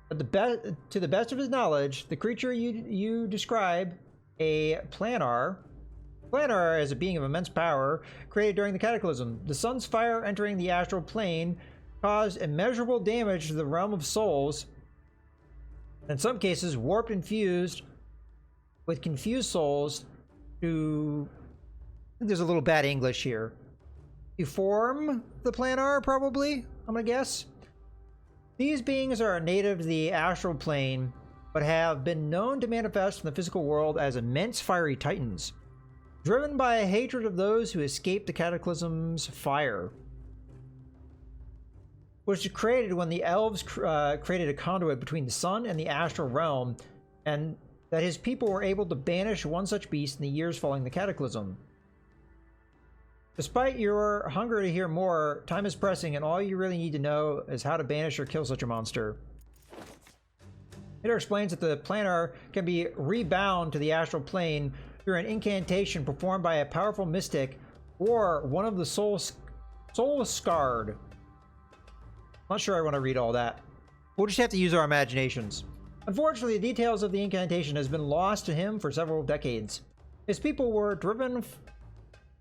Speaker 1: that to the best of his knowledge, the creature you describe, a planar is a being of immense power created during the Cataclysm. The sun's fire entering the astral plane caused immeasurable damage to the realm of souls. In some cases, warped and fused with confused souls to... I think there's a little bad English here. To form the planar, probably, I'm gonna guess. These beings are native to the astral plane, but have been known to manifest in the physical world as immense fiery titans, driven by a hatred of those who escaped the Cataclysm's fire, which was created when the elves created a conduit between the sun and the astral realm, and that his people were able to banish one such beast in the years following the Cataclysm. Despite your hunger to hear more, time is pressing, and all you really need to know is how to banish or kill such a monster. It explains that the planar can be rebound to the astral plane through an incantation performed by a powerful mystic or one of the soul scarred. Not sure I want to read all that. We'll just have to use our imaginations. Unfortunately, the details of the incantation has been lost to him for several decades. His people were driven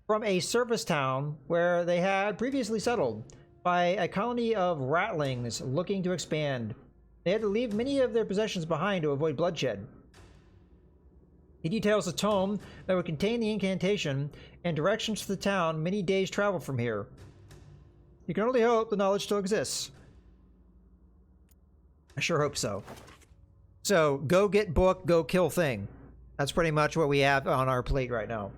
Speaker 1: from a surface town where they had previously settled by a colony of ratlings looking to expand. They had to leave many of their possessions behind to avoid bloodshed. He details a tome that would contain the incantation and directions to the town many days' travel from here. You can only hope the knowledge still exists. I sure hope so. So, go get book, go kill thing. That's pretty much what we have on our plate right now.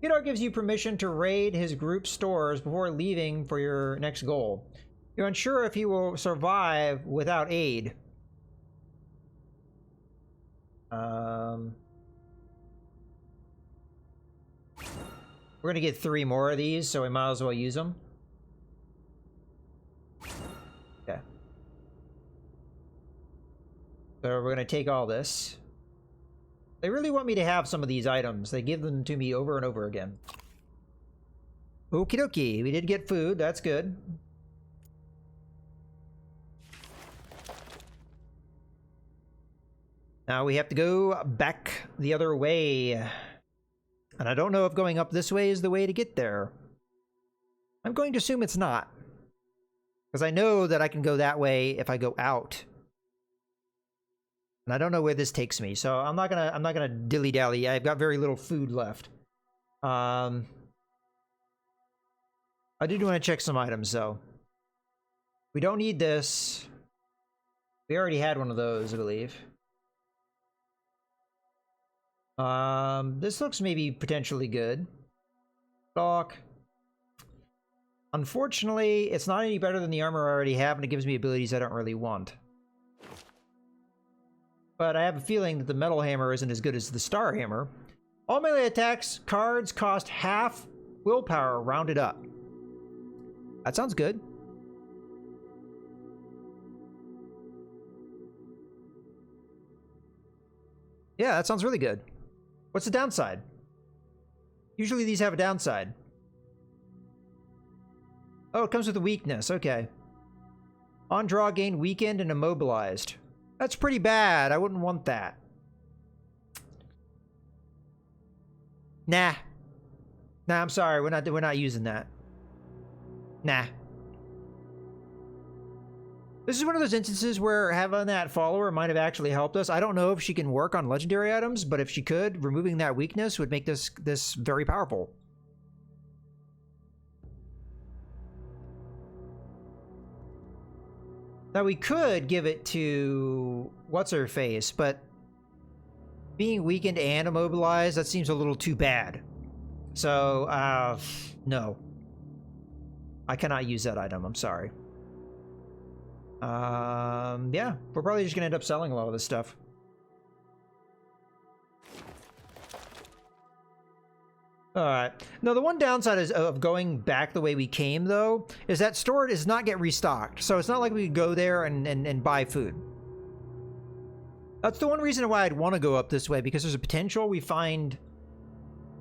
Speaker 1: Hitar gives you permission to raid his group's stores before leaving for your next goal. You're unsure if he will survive without aid. We're gonna get 3 more of these, so we might as well use them. Okay. So we're gonna take all this. They really want me to have some of these items. They give them to me over and over again. Okie dokie. We did get food. That's good. Now we have to go back the other way. And I don't know if going up this way is the way to get there. I'm going to assume it's not, because I know that I can go that way if I go out. And I don't know where this takes me, so I'm not gonna dilly-dally. I've got very little food left. I did want to check some items though. We don't need this. We already had one of those, I believe. This looks maybe potentially good. Talk. Unfortunately, it's not any better than the armor I already have, and it gives me abilities I don't really want. But I have a feeling that the metal hammer isn't as good as the star hammer. All melee attacks cards cost half willpower rounded up. That sounds good. Yeah, that sounds really good. What's the downside? Usually these have a downside. Oh, it comes with a weakness. Okay. On draw, gain weakened and immobilized. That's pretty bad. I wouldn't want that. Nah, I'm sorry. We're not using that. Nah. This is one of those instances where having that follower might have actually helped us. I don't know if she can work on legendary items, but if she could, removing that weakness would make this very powerful. Now we could give it to what's her face, but being weakened and immobilized, that seems a little too bad. So, no. I cannot use that item, I'm sorry. Yeah, we're probably just gonna end up selling a lot of this stuff. Alright. No, the one downside is of going back the way we came, though, is that store does not get restocked. So it's not like we could go there and buy food. That's the one reason why I'd want to go up this way, because there's a potential we find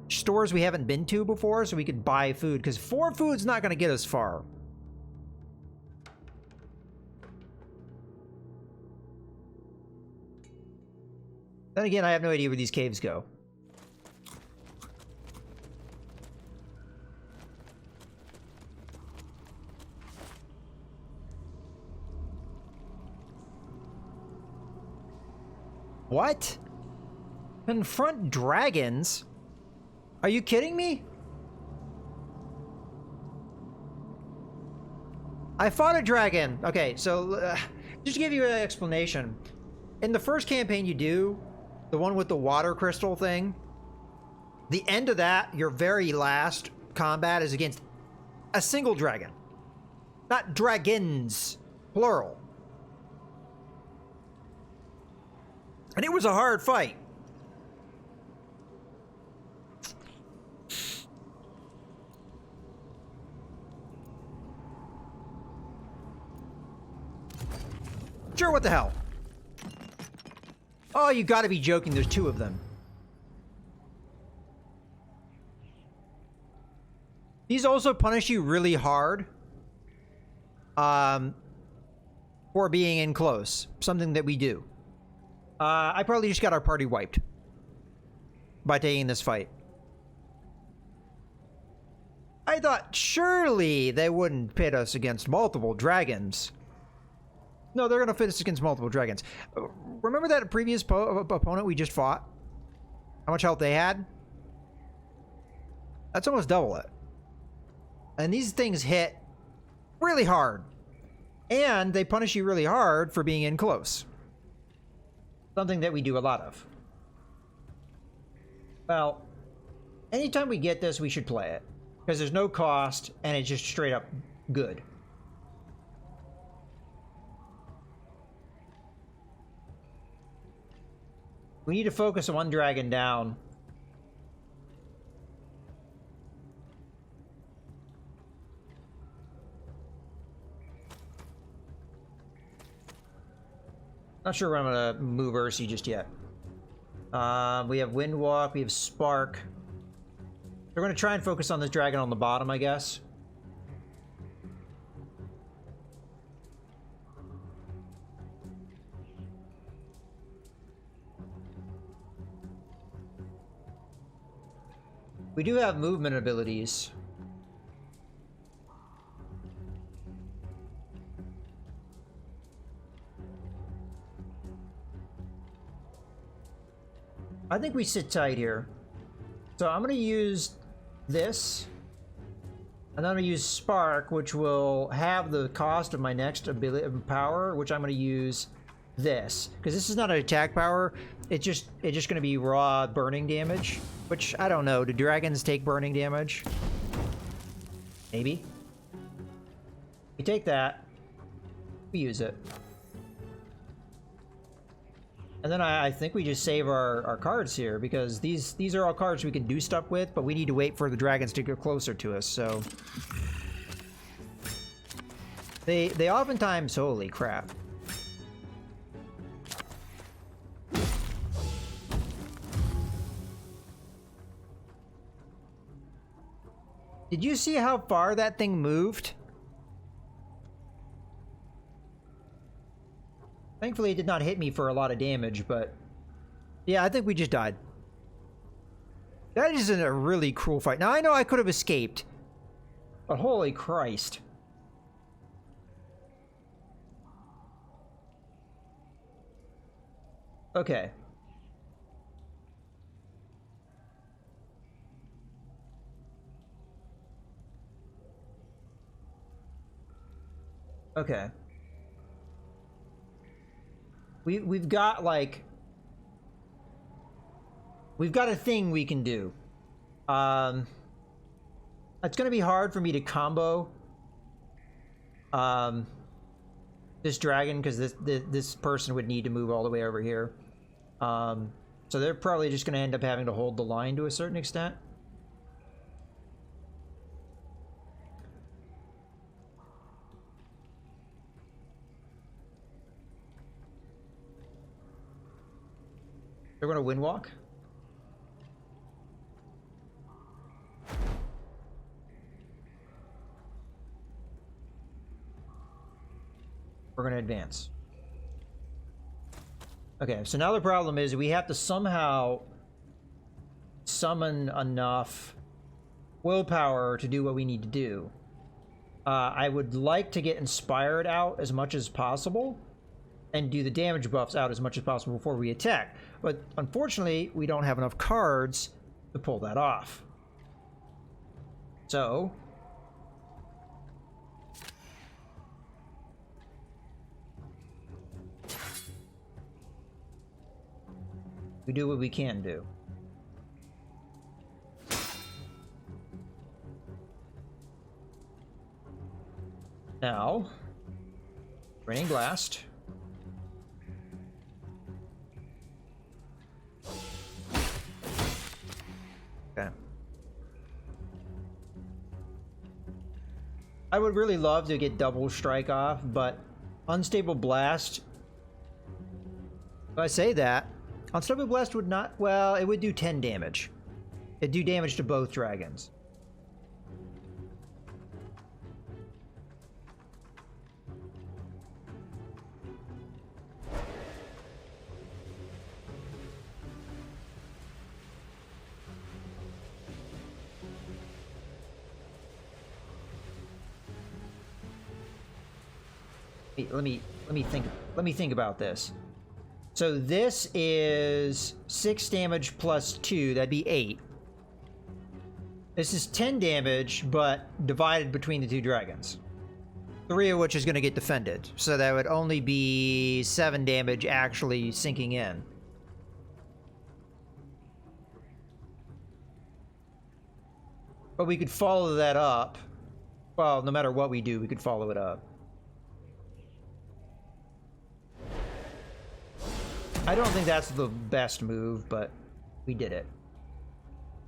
Speaker 1: stores we haven't been to before, so we could buy food, because 4 food's not going to get us far. Then again, I have no idea where these caves go. What? Confront dragons? Are you kidding me? I fought a dragon. Okay, so just to give you an explanation. In the first campaign you do, the one with the water crystal thing, the end of that, your very last combat is against a single dragon. Not dragons, plural. And it was a hard fight. Sure, what the hell? Oh, you gotta be joking, there's 2 of them. These also punish you really hard. For being in close. Something that we do. I probably just got our party wiped by taking this fight. I thought surely they wouldn't pit us against multiple dragons. No, they're gonna pit us against multiple dragons. Remember that previous opponent we just fought? How much health they had? That's almost double it. And these things hit really hard. And they punish you really hard for being in close. Something that we do a lot of. Well, anytime we get this, we should play it. Because there's no cost, and it's just straight up good. We need to focus on one dragon down. Not sure where I'm gonna move Ursi just yet. We have Windwalk, we have Spark. We're gonna try and focus on this dragon on the bottom, I guess. We do have movement abilities. I think we sit tight here. So I'm going to use this. And I'm going to use Spark, which will have the cost of my next ability power, which I'm going to use this. Because this is not an attack power. It's just going to be raw burning damage. Which, I don't know. Do dragons take burning damage? Maybe. We take that. We use it. And then I think we just save our cards here, because these are all cards we can do stuff with, but we need to wait for the dragons to get closer to us, so... They oftentimes... Holy crap. Did you see how far that thing moved? Thankfully, it did not hit me for a lot of damage, but... Yeah, I think we just died. That isn't a really cruel fight. Now, I know I could have escaped, but holy Christ. Okay. Okay. We've got like we've got a thing we can do. It's gonna be hard for me to combo this dragon because this person would need to move all the way over here. So they're probably just gonna end up having to hold the line to a certain extent. They're gonna windwalk. We're gonna advance. Okay, so now the problem is we have to somehow summon enough willpower to do what we need to do. I would like to get inspired out as much as possible and do the damage buffs out as much as possible before we attack. But unfortunately, we don't have enough cards to pull that off. So we do what we can do. Now, Raining Blast. Okay. I would really love to get double strike off, but Unstable Blast. If I say that, Unstable Blast would not, well, it would do 10 damage. It'd do damage to both dragons. Let me think about this. So this is 6 damage plus 2, that'd be 8. This is 10 damage, but divided between the two dragons. 3 of which is going to get defended. So that would only be 7 damage actually sinking in. But we could follow that up. Well, no matter what we do, we could follow it up. I don't think that's the best move, but we did it.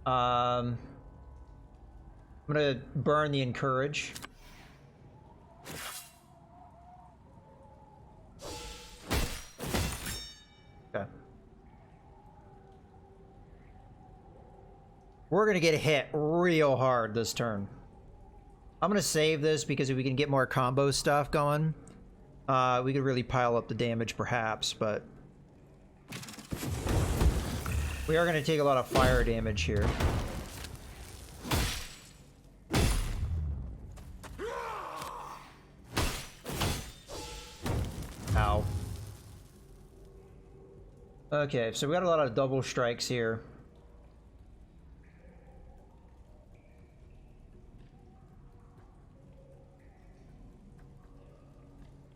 Speaker 1: I'm gonna burn the Encourage. Okay. We're gonna get hit real hard this turn. I'm gonna save this because if we can get more combo stuff going, we could really pile up the damage perhaps, but we are going to take a lot of fire damage here. Ow. Okay, so we got a lot of double strikes here.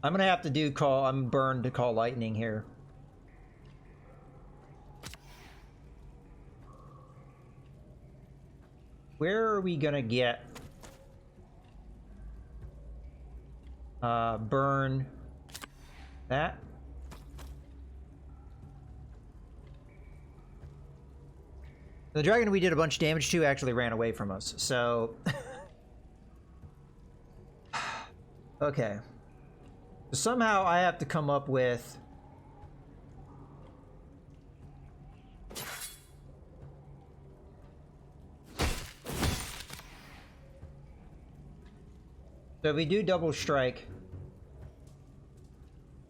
Speaker 1: I'm going to have to do call, I'm burned to call lightning here. Where are we gonna get burn that? The dragon we did a bunch of damage to actually ran away from us, so okay. So somehow I have to come up with so if we do double strike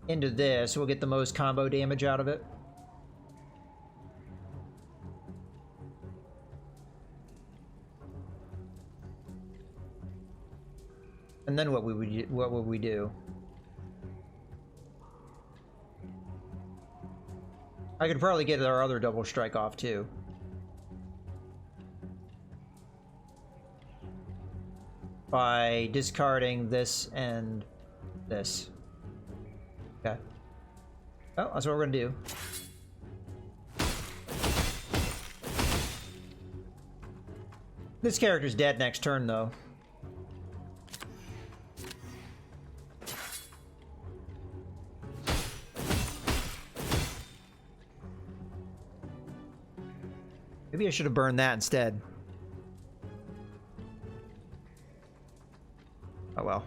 Speaker 1: into this, we'll get the most combo damage out of it. And then what would we do? I could probably get our other double strike off too. By discarding this and this. Okay. Oh, that's what we're gonna do. This character's dead next turn, though. Maybe I should have burned that instead. Oh well.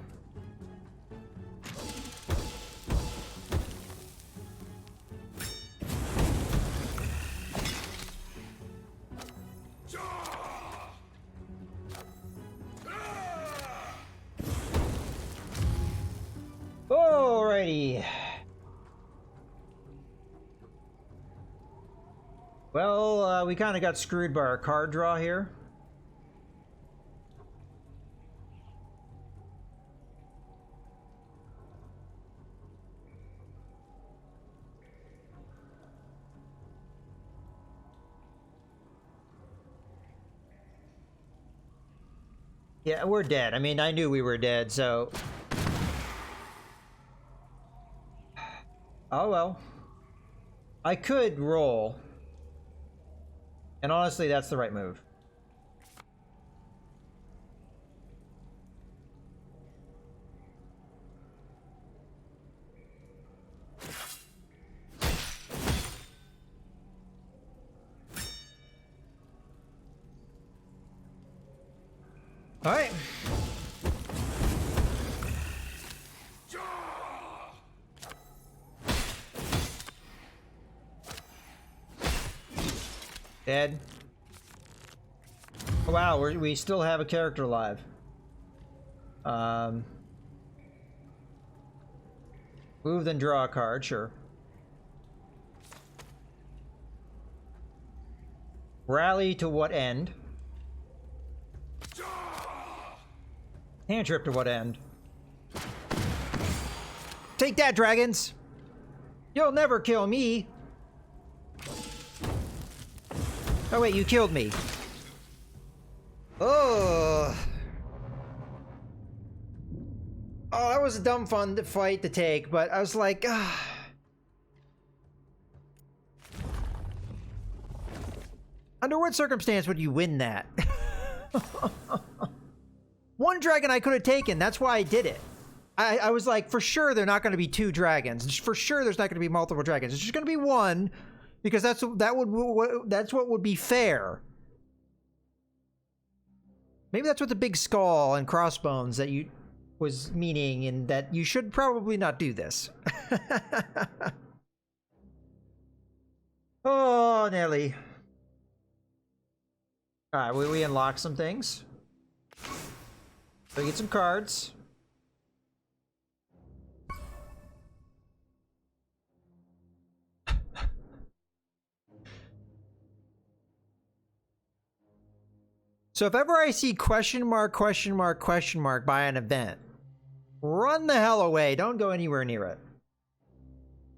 Speaker 1: Alrighty. Well, we kind of got screwed by our card draw here. Yeah, we're dead. I mean, I knew we were dead, so... Oh well. I could roll. And honestly, that's the right move. All right. Dead. Oh, wow, we still have a character alive. Move, then draw a card, sure. Rally to what end? Hand trip to what end? Take that, dragons! You'll never kill me! Oh wait, you killed me. Oh. Oh, that was a dumb fun fight to take, but I was like, ah. Under what circumstance would you win that? One dragon I could have taken, that's why I did it. I was like, for sure they're not going to be two dragons. For sure there's not going to be multiple dragons. It's just going to be one, because that's what would be fair. Maybe that's what the big skull and crossbones that you was meaning, and that you should probably not do this. Oh, Nelly. All right, we unlock some things. We get some cards. So if ever I see question mark by an event, run the hell away. Don't go anywhere near it.